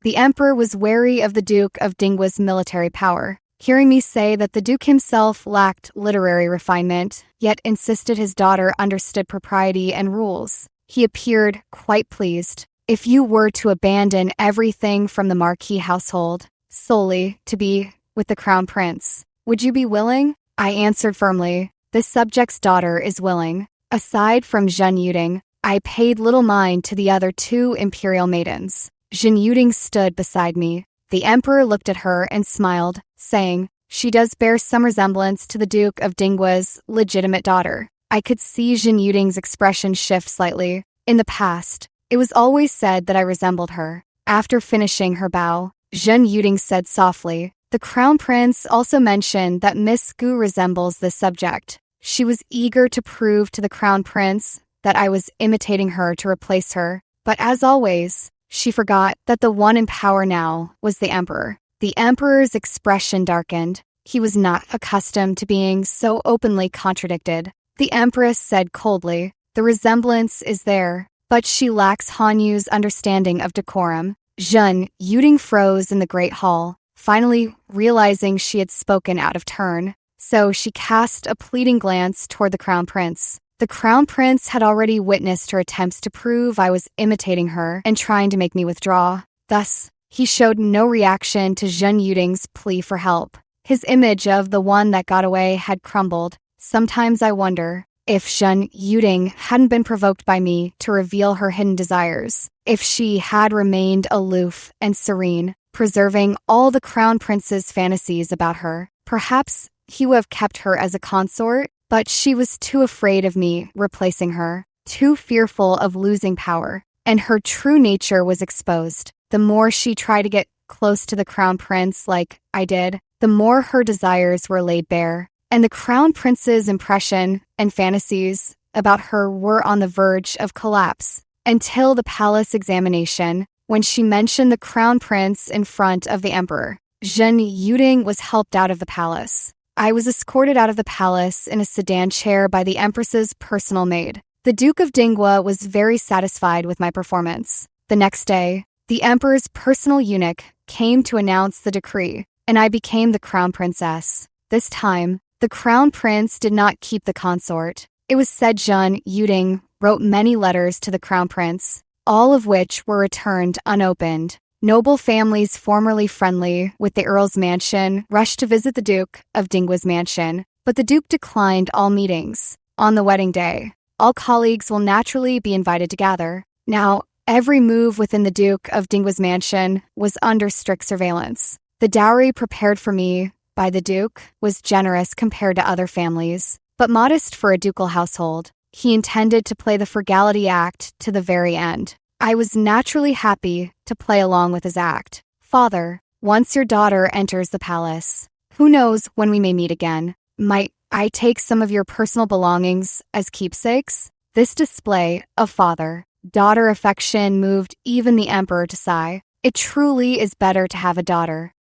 The emperor was wary of the Duke of Dingwa's military power, hearing me say that the Duke himself lacked literary refinement, yet insisted his daughter understood propriety and rules. He appeared quite pleased. "If you were to abandon everything from the Marquis household, solely to be with the crown prince, would you be willing?" I answered firmly, "The subject's daughter is willing." Aside from Zhen Yuding, I paid little mind to the other two imperial maidens. Zhen Yuding stood beside me. The emperor looked at her and smiled, saying, "She does bear some resemblance to the Duke of Dingwa's legitimate daughter." I could see Zhen Yuding's expression shift slightly. In the past, it was always said that I resembled her. After finishing her bow, Zhen Yuding said softly, "The crown prince also mentioned that Miss Gu resembles this subject." She was eager to prove to the crown prince that I was imitating her to replace her, but as always, she forgot that the one in power now was the emperor. The emperor's expression darkened. He was not accustomed to being so openly contradicted. The empress said coldly, "The resemblance is there, but she lacks Han Yu's understanding of decorum." Zhen Yuding froze in the great hall, finally realizing she had spoken out of turn. So she cast a pleading glance toward the crown prince. The crown prince had already witnessed her attempts to prove I was imitating her and trying to make me withdraw. Thus, he showed no reaction to Zhen Yuding's plea for help. His image of the one that got away had crumbled. Sometimes I wonder if Zhen Yuding hadn't been provoked by me to reveal her hidden desires, if she had remained aloof and serene, preserving all the crown prince's fantasies about her. Perhaps he would have kept her as a consort, but she was too afraid of me replacing her, too fearful of losing power, and her true nature was exposed. The more she tried to get close to the crown prince like I did, the more her desires were laid bare, and the crown prince's impression and fantasies about her were on the verge of collapse, until the palace examination, when she mentioned the crown prince in front of the emperor. Zhen Yuding was helped out of the palace. I was escorted out of the palace in a sedan chair by the empress's personal maid. The Duke of Dingwa was very satisfied with my performance. The next day, the emperor's personal eunuch came to announce the decree, and I became the crown princess. This time, the crown prince did not keep the consort. It was said Zhen Yuding wrote many letters to the crown prince, all of which were returned unopened. Noble families formerly friendly with the earl's mansion rushed to visit the Duke of Dingwa's mansion, but the Duke declined all meetings. On the wedding day, all colleagues will naturally be invited to gather. Now, every move within the Duke of Dingwa's mansion was under strict surveillance. The dowry prepared for me by the Duke was generous compared to other families, but modest for a ducal household. He intended to play the frugality act to the very end. I was naturally happy to play along with his act. "Father, once your daughter enters the palace, who knows when we may meet again? Might I take some of your personal belongings as keepsakes?" This display of father-daughter affection moved even the emperor to sigh. It truly is better to have a daughter.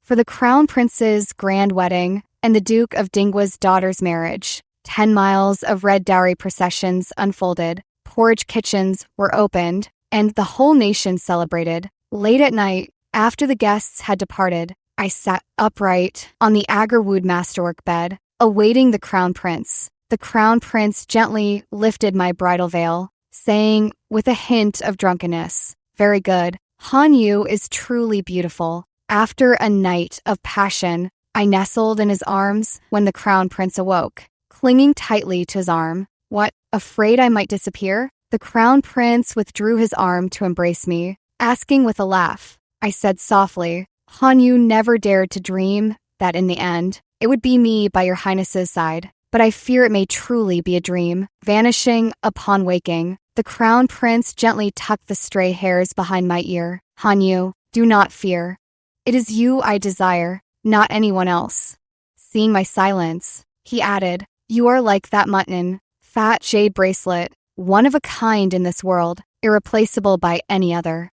For the crown prince's grand wedding and the Duke of Dingwa's daughter's marriage, 10 miles of red dowry processions unfolded, porridge kitchens were opened, and the whole nation celebrated. Late at night, after the guests had departed, I sat upright on the agarwood masterwork bed, awaiting the crown prince. The crown prince gently lifted my bridal veil, saying with a hint of drunkenness, "Very good. Han Yu is truly beautiful." After a night of passion, I nestled in his arms when the crown prince awoke, clinging tightly to his arm. "What, afraid I might disappear?" The crown prince withdrew his arm to embrace me, asking with a laugh. I said softly, "Han Yu never dared to dream that in the end, it would be me by your highness's side, but I fear it may truly be a dream." Vanishing upon waking, the crown prince gently tucked the stray hairs behind my ear. "Han Yu, Do not fear. It is you I desire, not anyone else. Seeing my silence, he added, you are like that mutton, fat jade bracelet, one of a kind in this world, irreplaceable by any other.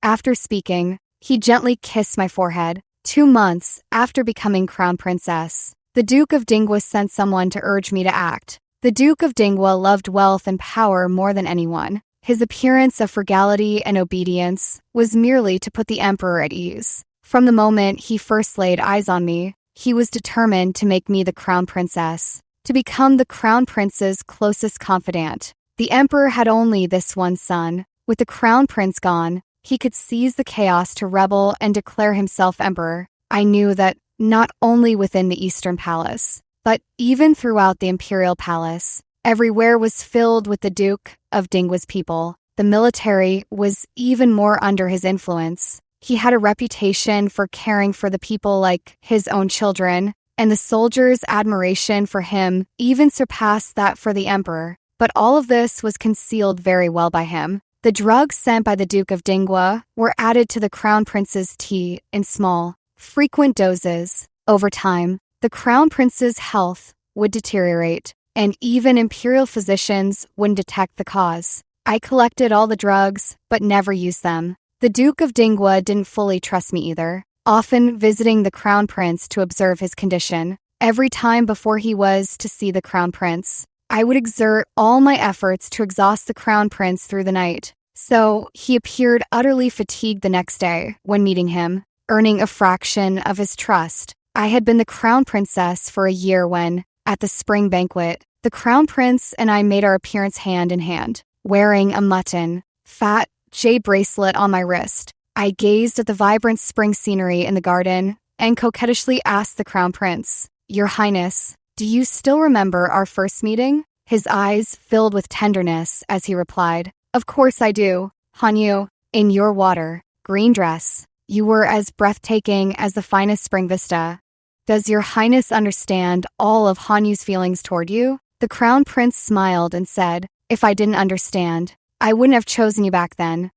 After speaking, he gently kissed my forehead. 2 months after becoming crown princess, the Duke of Dingwa sent someone to urge me to act. The Duke of Dingwa loved wealth and power more than anyone. His appearance of frugality and obedience was merely to put the emperor at ease. From the moment he first laid eyes on me, he was determined to make me the crown princess, to become the crown prince's closest confidant. The emperor had only this one son. With the crown prince gone, he could seize the chaos to rebel and declare himself emperor. I knew that not only within the Eastern Palace, but even throughout the Imperial Palace, everywhere was filled with the Duke of Dingwa's people. The military was even more under his influence. He had a reputation for caring for the people like his own children, and the soldiers' admiration for him even surpassed that for the emperor. But all of this was concealed very well by him. The drugs sent by the Duke of Dingwa were added to the crown prince's tea in small, frequent doses. Over time, the crown prince's health would deteriorate, and even imperial physicians wouldn't detect the cause. I collected all the drugs, but never used them. The Duke of Dingwa didn't fully trust me either, often visiting the crown prince to observe his condition. Every time before he was to see the crown prince, I would exert all my efforts to exhaust the crown prince through the night. So he appeared utterly fatigued the next day when meeting him, earning a fraction of his trust. I had been the crown princess for a year when, at the spring banquet, the crown prince and I made our appearance hand in hand, wearing a mutton, fat jade bracelet on my wrist. I gazed at the vibrant spring scenery in the garden and coquettishly asked the crown prince, Your Highness, do you still remember our first meeting? His eyes filled with tenderness as he replied, Of course I do, Hanyu, in your water, green dress. You were as breathtaking as the finest spring vista. Does your highness understand all of Hanyu's feelings toward you? The crown prince smiled and said, If I didn't understand, I wouldn't have chosen you back then.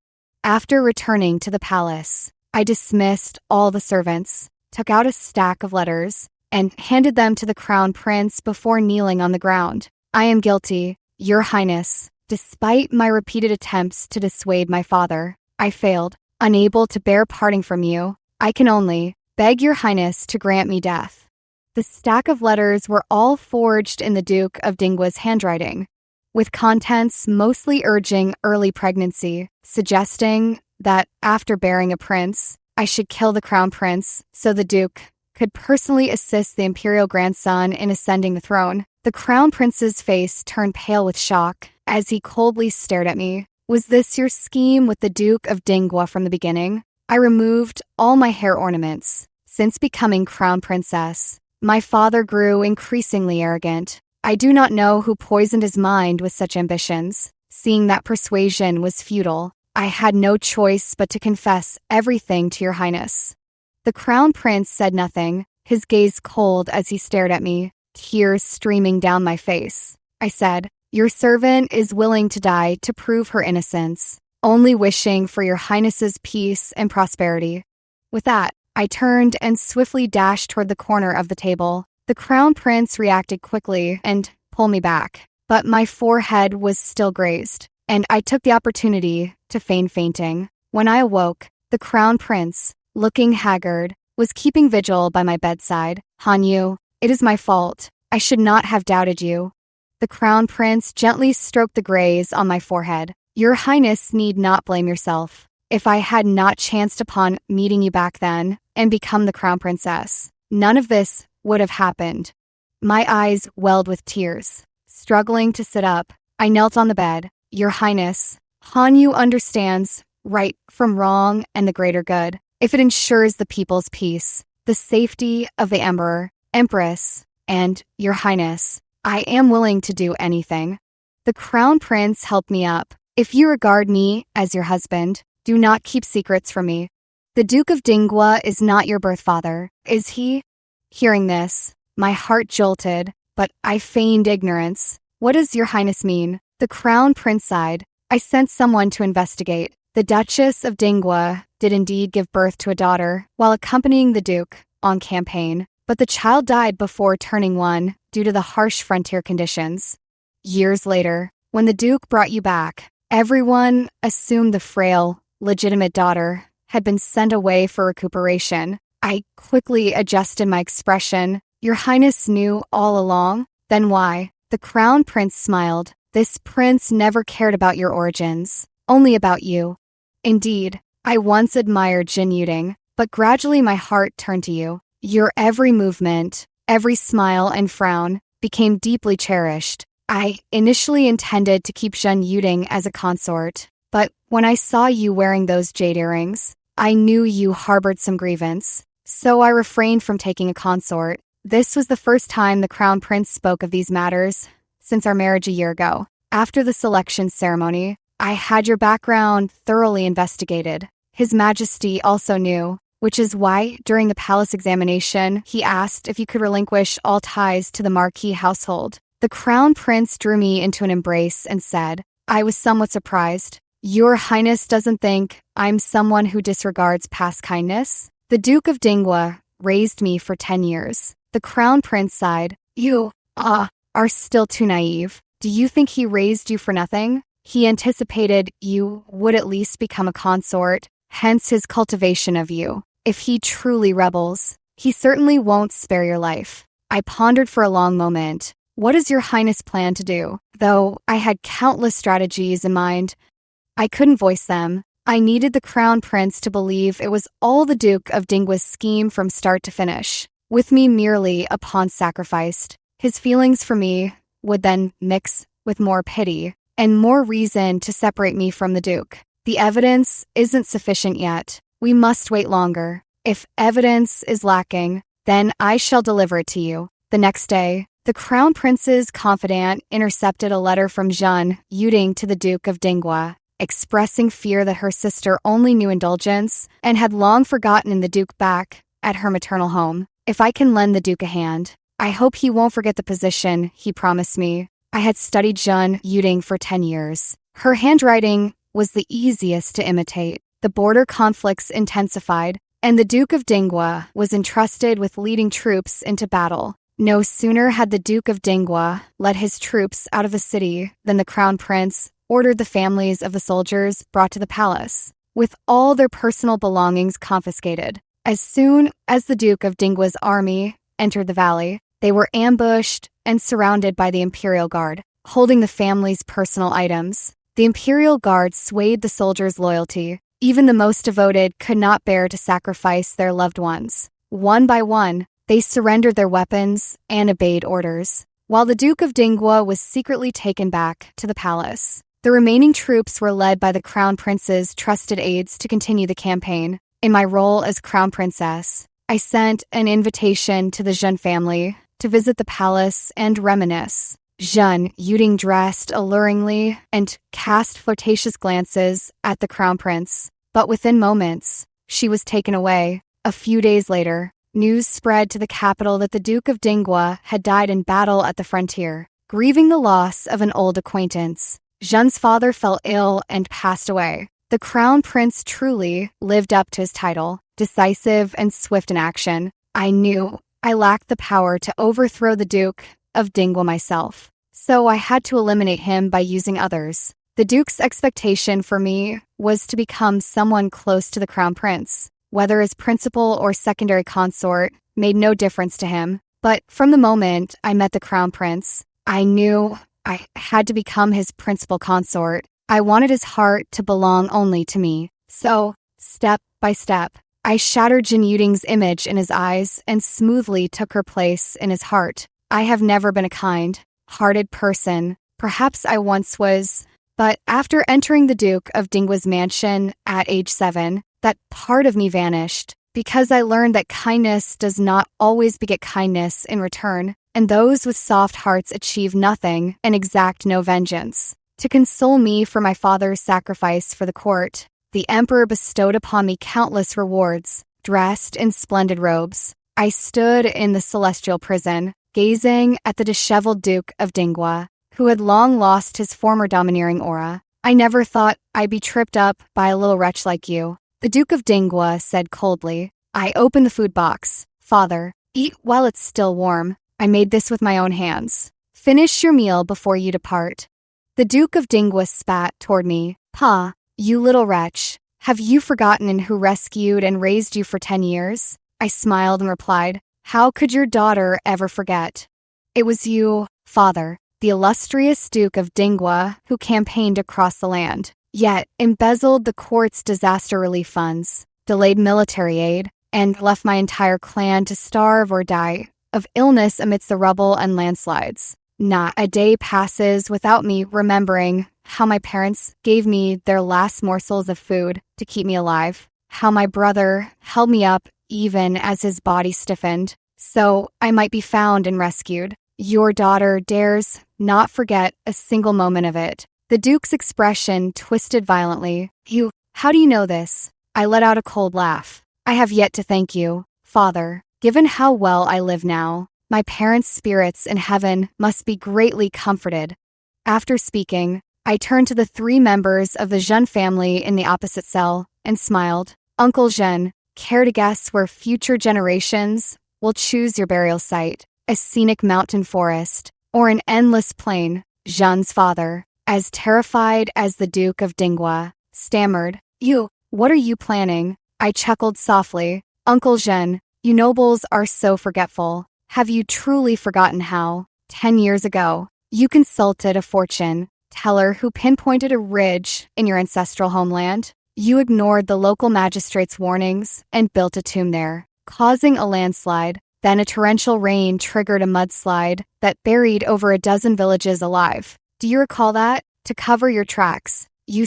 After returning to the palace, I dismissed all the servants, took out a stack of letters, and handed them to the crown prince before kneeling on the ground. I am guilty, your highness. Despite my repeated attempts to dissuade my father, I failed. Unable to bear parting from you, I can only beg your highness to grant me death. The stack of letters were all forged in the Duke of Dingwa's handwriting, with contents mostly urging early pregnancy, suggesting that after bearing a prince, I should kill the crown prince so the Duke could personally assist the imperial grandson in ascending the throne. The crown prince's face turned pale with shock as he coldly stared at me. Was this your scheme with the Duke of Dingwa from the beginning? I removed all my hair ornaments. Since becoming crown princess, my father grew increasingly arrogant. I do not know who poisoned his mind with such ambitions. Seeing that persuasion was futile, I had no choice but to confess everything to your highness. The crown prince said nothing, his gaze cold as he stared at me, tears streaming down my face. I said, Your servant is willing to die to prove her innocence, only wishing for your highness's peace and prosperity. With that, I turned and swiftly dashed toward the corner of the table. The crown prince reacted quickly and pulled me back, but my forehead was still grazed, and I took the opportunity to feign fainting. When I awoke, the crown prince, looking haggard, was keeping vigil by my bedside. Hanyu, it is my fault. I should not have doubted you. The crown prince gently stroked the graze on my forehead. Your highness need not blame yourself. If I had not chanced upon meeting you back then and become the crown princess, none of this would have happened. My eyes welled with tears. Struggling to sit up, I knelt on the bed. Your highness, Hanyu understands right from wrong and the greater good. If it ensures the people's peace, the safety of the emperor, empress, and your highness, I am willing to do anything. The crown prince helped me up. If you regard me as your husband, do not keep secrets from me. The Duke of Dingwa is not your birth father, is he? Hearing this, my heart jolted, but I feigned ignorance. What does your highness mean? The crown prince sighed. I sent someone to investigate. The Duchess of Dingwa did indeed give birth to a daughter while accompanying the Duke on campaign, but the child died before turning 1 due to the harsh frontier conditions. Years later, when the Duke brought you back, everyone assumed the frail, legitimate daughter had been sent away for recuperation. I quickly adjusted my expression. Your Highness knew all along? Then why? The Crown Prince smiled. This prince never cared about your origins, only about you. Indeed, I once admired Jin Yuding, but gradually my heart turned to you. Your every movement, every smile and frown became deeply cherished. I initially intended to keep Jin Yuding as a consort, but when I saw you wearing those jade earrings, I knew you harbored some grievance, so I refrained from taking a consort. This was the first time the Crown Prince spoke of these matters since our marriage a year ago. After the selection ceremony, I had your background thoroughly investigated. His Majesty also knew, which is why, during the palace examination, he asked if you could relinquish all ties to the Marquis household. The Crown Prince drew me into an embrace and said, I was somewhat surprised. Your Highness doesn't think I'm someone who disregards past kindness? The Duke of Dingwa raised me for 10 years. The Crown Prince sighed. You, are still too naive. Do you think he raised you for nothing? He anticipated you would at least become a consort, hence his cultivation of you. If he truly rebels, he certainly won't spare your life. I pondered for a long moment. What does your Highness plan to do? Though I had countless strategies in mind, I couldn't voice them. I needed the Crown Prince to believe it was all the Duke of Dingwa's scheme from start to finish, with me merely a pawn sacrificed. His feelings for me would then mix with more pity and more reason to separate me from the Duke. The evidence isn't sufficient yet. We must wait longer. If evidence is lacking, then I shall deliver it to you. The next day, the Crown Prince's confidant intercepted a letter from Jin Yuding to the Duke of Dingwa, expressing fear that her sister only knew indulgence and had long forgotten the Duke back at her maternal home. If I can lend the Duke a hand, I hope he won't forget the position he promised me. I had studied Jin Yuding for 10 years. Her handwriting was the easiest to imitate. The border conflicts intensified, and the Duke of Dingwa was entrusted with leading troops into battle. No sooner had the Duke of Dingwa led his troops out of the city than the Crown Prince ordered the families of the soldiers brought to the palace, with all their personal belongings confiscated. As soon as the Duke of Dingwa's army entered the valley, they were ambushed and surrounded by the Imperial Guard, holding the family's personal items. The Imperial Guard swayed the soldiers' loyalty. Even the most devoted could not bear to sacrifice their loved ones. One by one, they surrendered their weapons and obeyed orders, while the Duke of Dingwa was secretly taken back to the palace. The remaining troops were led by the Crown Prince's trusted aides to continue the campaign. In my role as Crown Princess, I sent an invitation to the Jin family to visit the palace and reminisce. Jin Yuding dressed alluringly and cast flirtatious glances at the Crown Prince, but within moments, she was taken away. A few days later, news spread to the capital that the Duke of Dingwa had died in battle at the frontier, grieving the loss of an old acquaintance. Jin's father fell ill and passed away. The Crown Prince truly lived up to his title, decisive and swift in action. I knew I lacked the power to overthrow the Duke of Dingwa myself, so I had to eliminate him by using others. The Duke's expectation for me was to become someone close to the Crown Prince. Whether as principal or secondary consort made no difference to him, but from the moment I met the Crown Prince, I knew I had to become his principal consort. I wanted his heart to belong only to me. So, step by step, I shattered Jin Yuding's image in his eyes and smoothly took her place in his heart. I have never been a kind-hearted person. Perhaps I once was, but after entering the Duke of Dingwa's mansion at age 7, that part of me vanished, because I learned that kindness does not always beget kindness in return, and those with soft hearts achieve nothing and exact no vengeance. To console me for my father's sacrifice for the court, the emperor bestowed upon me countless rewards. Dressed in splendid robes, I stood in the celestial prison, gazing at the disheveled Duke of Dingwa, who had long lost his former domineering aura. I never thought I'd be tripped up by a little wretch like you. The Duke of Dingwa said coldly. I opened the food box. Father, eat while it's still warm. I made this with my own hands. Finish your meal before you depart. The Duke of Dingwa spat toward me. Pa, you little wretch. Have you forgotten who rescued and raised you for 10 years? I smiled and replied, how could your daughter ever forget? It was you, Father, the illustrious Duke of Dingwa, who campaigned across the land, yet embezzled the court's disaster relief funds, delayed military aid, and left my entire clan to starve or die of illness amidst the rubble and landslides. Not a day passes without me remembering how my parents gave me their last morsels of food to keep me alive, how my brother held me up even as his body stiffened, so I might be found and rescued. Your daughter dares not forget a single moment of it. The Duke's expression twisted violently. How do you know this? I let out a cold laugh. I have yet to thank you, Father. Given how well I live now, my parents' spirits in heaven must be greatly comforted. After speaking, I turned to the 3 members of the Jean family in the opposite cell and smiled. Uncle Jean, care to guess where future generations will choose your burial site? A scenic mountain forest or an endless plain? Jean's father, as terrified as the Duke of Dingwa, stammered, what are you planning? I chuckled softly. Uncle Jean, you nobles are so forgetful. Have you truly forgotten how, 10 years ago, you consulted a fortune teller who pinpointed a ridge in your ancestral homeland? You ignored the local magistrate's warnings and built a tomb there, causing a landslide. Then a torrential rain triggered a mudslide that buried over a dozen villages alive. Do you recall that? To cover your tracks, you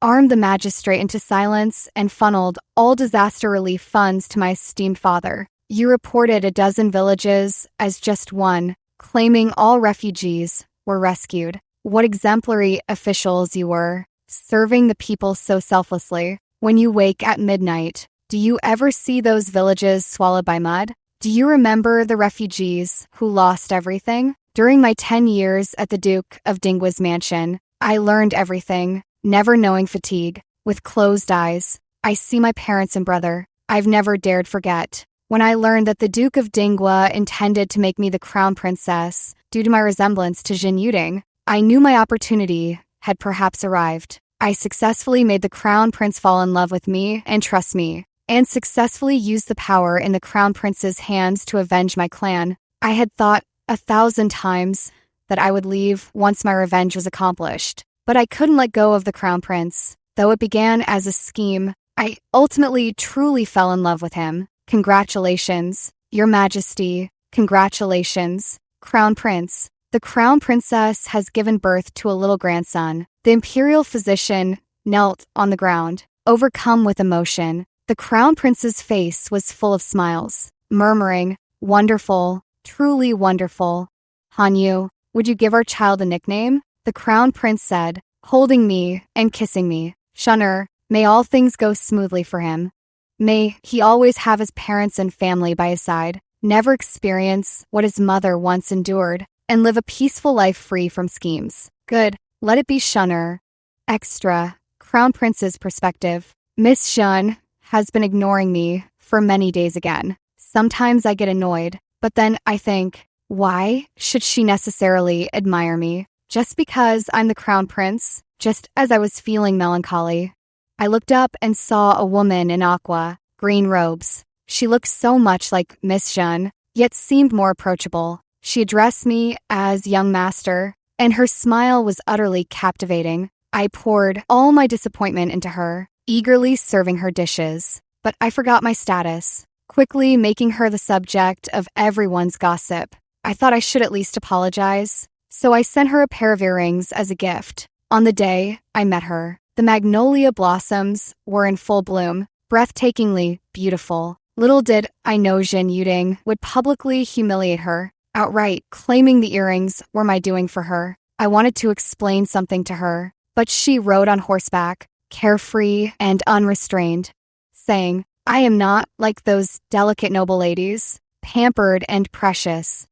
armed the magistrate into silence and funneled all disaster relief funds to my esteemed father. You reported a dozen villages as just one, claiming all refugees were rescued. What exemplary officials you were, serving the people so selflessly. When you wake at midnight, do you ever see those villages swallowed by mud? Do you remember the refugees who lost everything? During my 10 years at the Duke of Dingwa's mansion, I learned everything, never knowing fatigue. With closed eyes, I see my parents and brother. I've never dared forget. When I learned that the Duke of Dingwa intended to make me the crown princess due to my resemblance to Jin Yuding, I knew my opportunity had perhaps arrived. I successfully made the crown prince fall in love with me and trust me, and successfully used the power in the crown prince's hands to avenge my clan. I had thought 1,000 times that I would leave once my revenge was accomplished, but I couldn't let go of the crown prince. Though it began as a scheme, I ultimately truly fell in love with him. Congratulations, Your Majesty. Congratulations, Crown Prince. The crown princess has given birth to a little grandson. The imperial physician knelt on the ground, overcome with emotion. The crown prince's face was full of smiles, murmuring, wonderful, truly wonderful. Hanyu, would you give our child a nickname? The crown prince said, holding me and kissing me. Shunner, may all things go smoothly for him. May he always have his parents and family by his side, never experience what his mother once endured, and live a peaceful life free from schemes. Good, let it be Shunner. Extra, Crown Prince's perspective. Miss Shun has been ignoring me for many days again. Sometimes I get annoyed, but then I think, why should she necessarily admire me? Just because I'm the Crown Prince? Just as I was feeling melancholy, I looked up and saw a woman in aqua, green robes. She looked so much like Miss Shun, yet seemed more approachable. She addressed me as young master, and her smile was utterly captivating. I poured all my disappointment into her, eagerly serving her dishes. But I forgot my status, quickly making her the subject of everyone's gossip. I thought I should at least apologize, so I sent her a pair of earrings as a gift. On the day I met her, the magnolia blossoms were in full bloom, breathtakingly beautiful. Little did I know Jin Yuding would publicly humiliate her, outright claiming the earrings were my doing for her. I wanted to explain something to her, but she rode on horseback, carefree and unrestrained, saying, I am not like those delicate noble ladies, pampered and precious.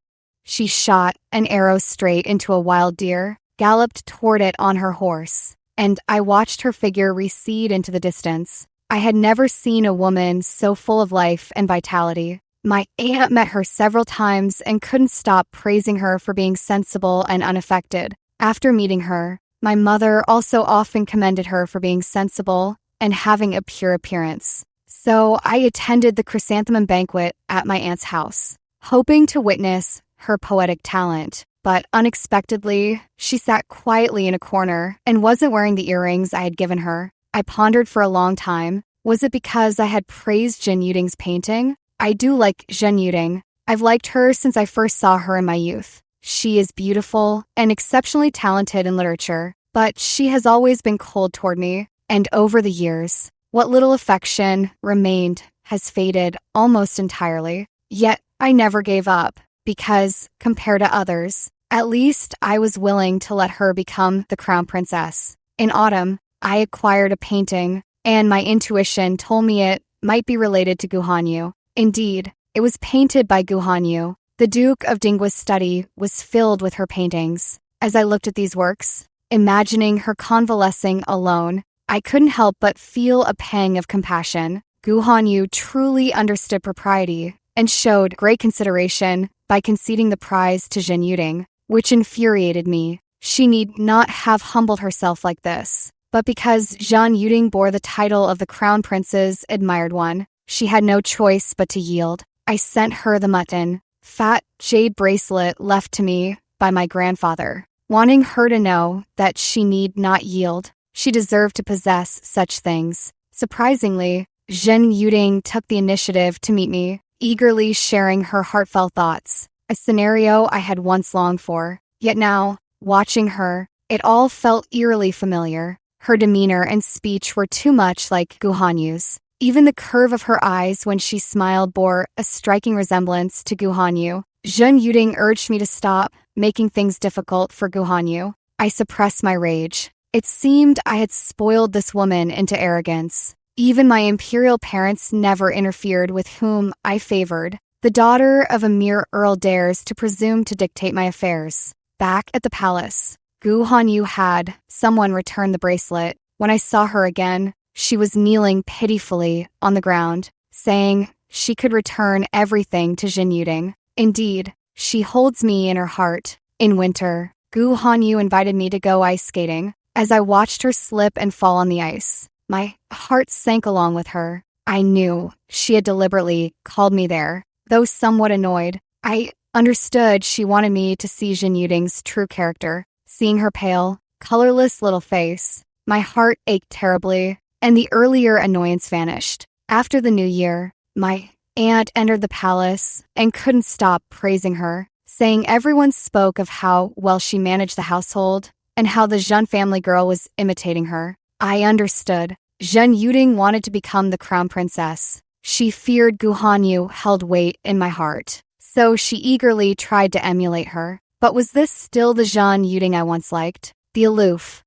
She shot an arrow straight into a wild deer, galloped toward it on her horse, and I watched her figure recede into the distance. I had never seen a woman so full of life and vitality. My aunt met her several times and couldn't stop praising her for being sensible and unaffected. After meeting her, my mother also often commended her for being sensible and having a pure appearance. So I attended the chrysanthemum banquet at my aunt's house, hoping to witness her poetic talent. But unexpectedly, she sat quietly in a corner and wasn't wearing the earrings I had given her. I pondered for a long time. Was it because I had praised Jen Yuding's painting? I do like Jen Yuding. I've liked her since I first saw her in my youth. She is beautiful and exceptionally talented in literature, but she has always been cold toward me, and over the years, what little affection remained has faded almost entirely. Yet I never gave up, because, compared to others, at least I was willing to let her become the crown princess. In autumn, I acquired a painting, and my intuition told me it might be related to Gu Hanyu. Indeed, it was painted by Gu Hanyu. The Duke of Dingwa's study was filled with her paintings. As I looked at these works, imagining her convalescing alone, I couldn't help but feel a pang of compassion. Gu Hanyu truly understood propriety and showed great consideration by conceding the prize to Jen Yuding, which infuriated me. She need not have humbled herself like this. But because Jen Yuding bore the title of the Crown Prince's admired one, she had no choice but to yield. I sent her the mutton, fat jade bracelet left to me by my grandfather, wanting her to know that she need not yield. She deserved to possess such things. Surprisingly, Jen Yuding took the initiative to meet me, eagerly sharing her heartfelt thoughts, a scenario I had once longed for. Yet now, watching her, it all felt eerily familiar. Her demeanor and speech were too much like Gu Hanyu's. Even the curve of her eyes when she smiled bore a striking resemblance to Gu Hanyu. Jen Yuding urged me to stop, making things difficult for Gu Hanyu. I suppressed my rage. It seemed I had spoiled this woman into arrogance. Even my imperial parents never interfered with whom I favored. The daughter of a mere earl dares to presume to dictate my affairs. Back at the palace, Gu Hanyu had someone return the bracelet. When I saw her again, she was kneeling pitifully on the ground, saying she could return everything to Jen Yuding. Indeed, she holds me in her heart. In winter, Gu Hanyu invited me to go ice skating. As I watched her slip and fall on the ice, my heart sank along with her. I knew she had deliberately called me there. Though somewhat annoyed, I understood she wanted me to see Jen Yuding's true character. Seeing her pale, colorless little face, my heart ached terribly, and the earlier annoyance vanished. After the new year, my aunt entered the palace and couldn't stop praising her, saying everyone spoke of how well she managed the household and how the Zhen family girl was imitating her. I understood. Jen Yuding wanted to become the crown princess. She feared Gu Hanyu held weight in my heart, so she eagerly tried to emulate her. But was this still the Jen Yuding I once liked? The aloof,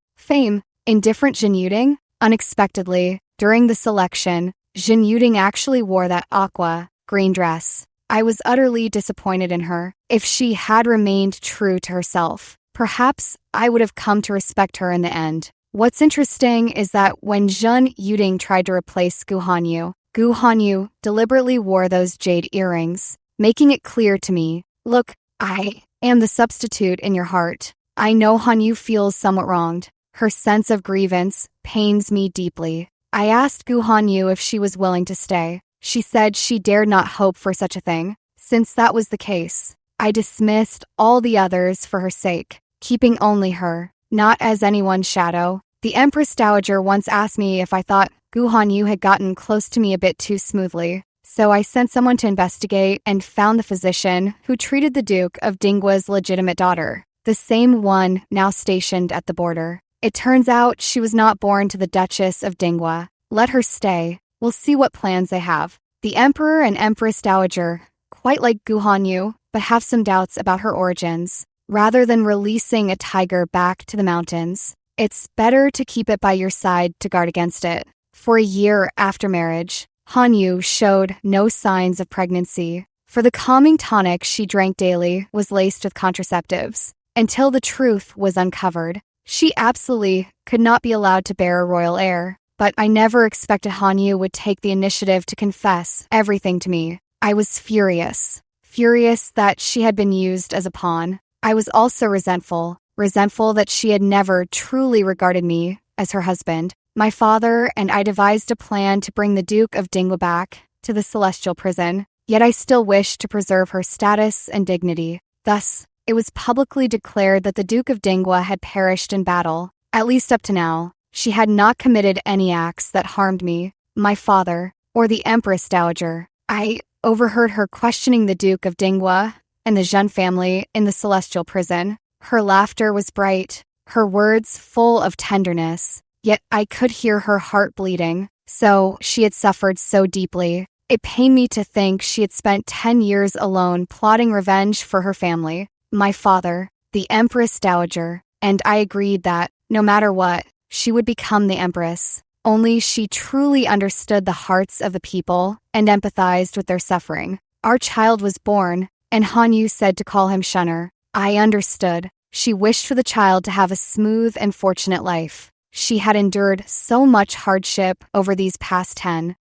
indifferent Jen Yuding? Unexpectedly, during the selection, Jen Yuding actually wore that aqua-green dress. I was utterly disappointed in her. If she had remained true to herself, perhaps I would have come to respect her in the end. What's interesting is that when Jen Yuding tried to replace Gu Hanyu deliberately wore those jade earrings, making it clear to me, look, I am the substitute in your heart. I know Hanyu feels somewhat wronged. Her sense of grievance pains me deeply. I asked Gu Hanyu if she was willing to stay. She said she dared not hope for such a thing. Since that was the case, I dismissed all the others for her sake, keeping only her, not as anyone's shadow. The Empress Dowager once asked me if I thought Gu Hanyu had gotten close to me a bit too smoothly. So I sent someone to investigate and found the physician who treated the Duke of Dingwa's legitimate daughter, the same one now stationed at the border. It turns out she was not born to the Duchess of Dingwa. Let her stay. We'll see what plans they have. The Emperor and Empress Dowager quite like Gu Hanyu, but have some doubts about her origins. Rather than releasing a tiger back to the mountains, it's better to keep it by your side to guard against it. For a year after marriage, Hanyu showed no signs of pregnancy, for the calming tonic she drank daily was laced with contraceptives. Until the truth was uncovered, she absolutely could not be allowed to bear a royal heir. but I never expected Hanyu would take the initiative to confess everything to me. I was furious. Furious that she had been used as a pawn. I was also resentful that she had never truly regarded me as her husband. My father and I devised a plan to bring the Duke of Dingwa back to the celestial prison, yet I still wished to preserve her status and dignity. Thus, it was publicly declared that the Duke of Dingwa had perished in battle. At least up to now, she had not committed any acts that harmed me, my father, or the Empress Dowager. I overheard her questioning the Duke of Dingwa and the Zhen family in the celestial prison. Her laughter was bright, her words full of tenderness, yet I could hear her heart bleeding. So she had suffered so deeply. It pained me to think she had spent 10 years alone plotting revenge for her family, my father, the Empress Dowager, and I agreed that, no matter what, she would become the Empress. Only she truly understood the hearts of the people and empathized with their suffering. Our child was born, and Hanyu said to call him Shunner. I understood. She wished for the child to have a smooth and fortunate life. She had endured so much hardship over these past 10+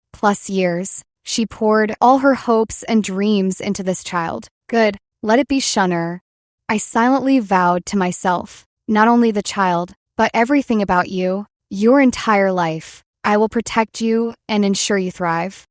years. She poured all her hopes and dreams into this child. Good, let it be Shunner. I silently vowed to myself, not only the child, but everything about you, your entire life. I will protect you and ensure you thrive.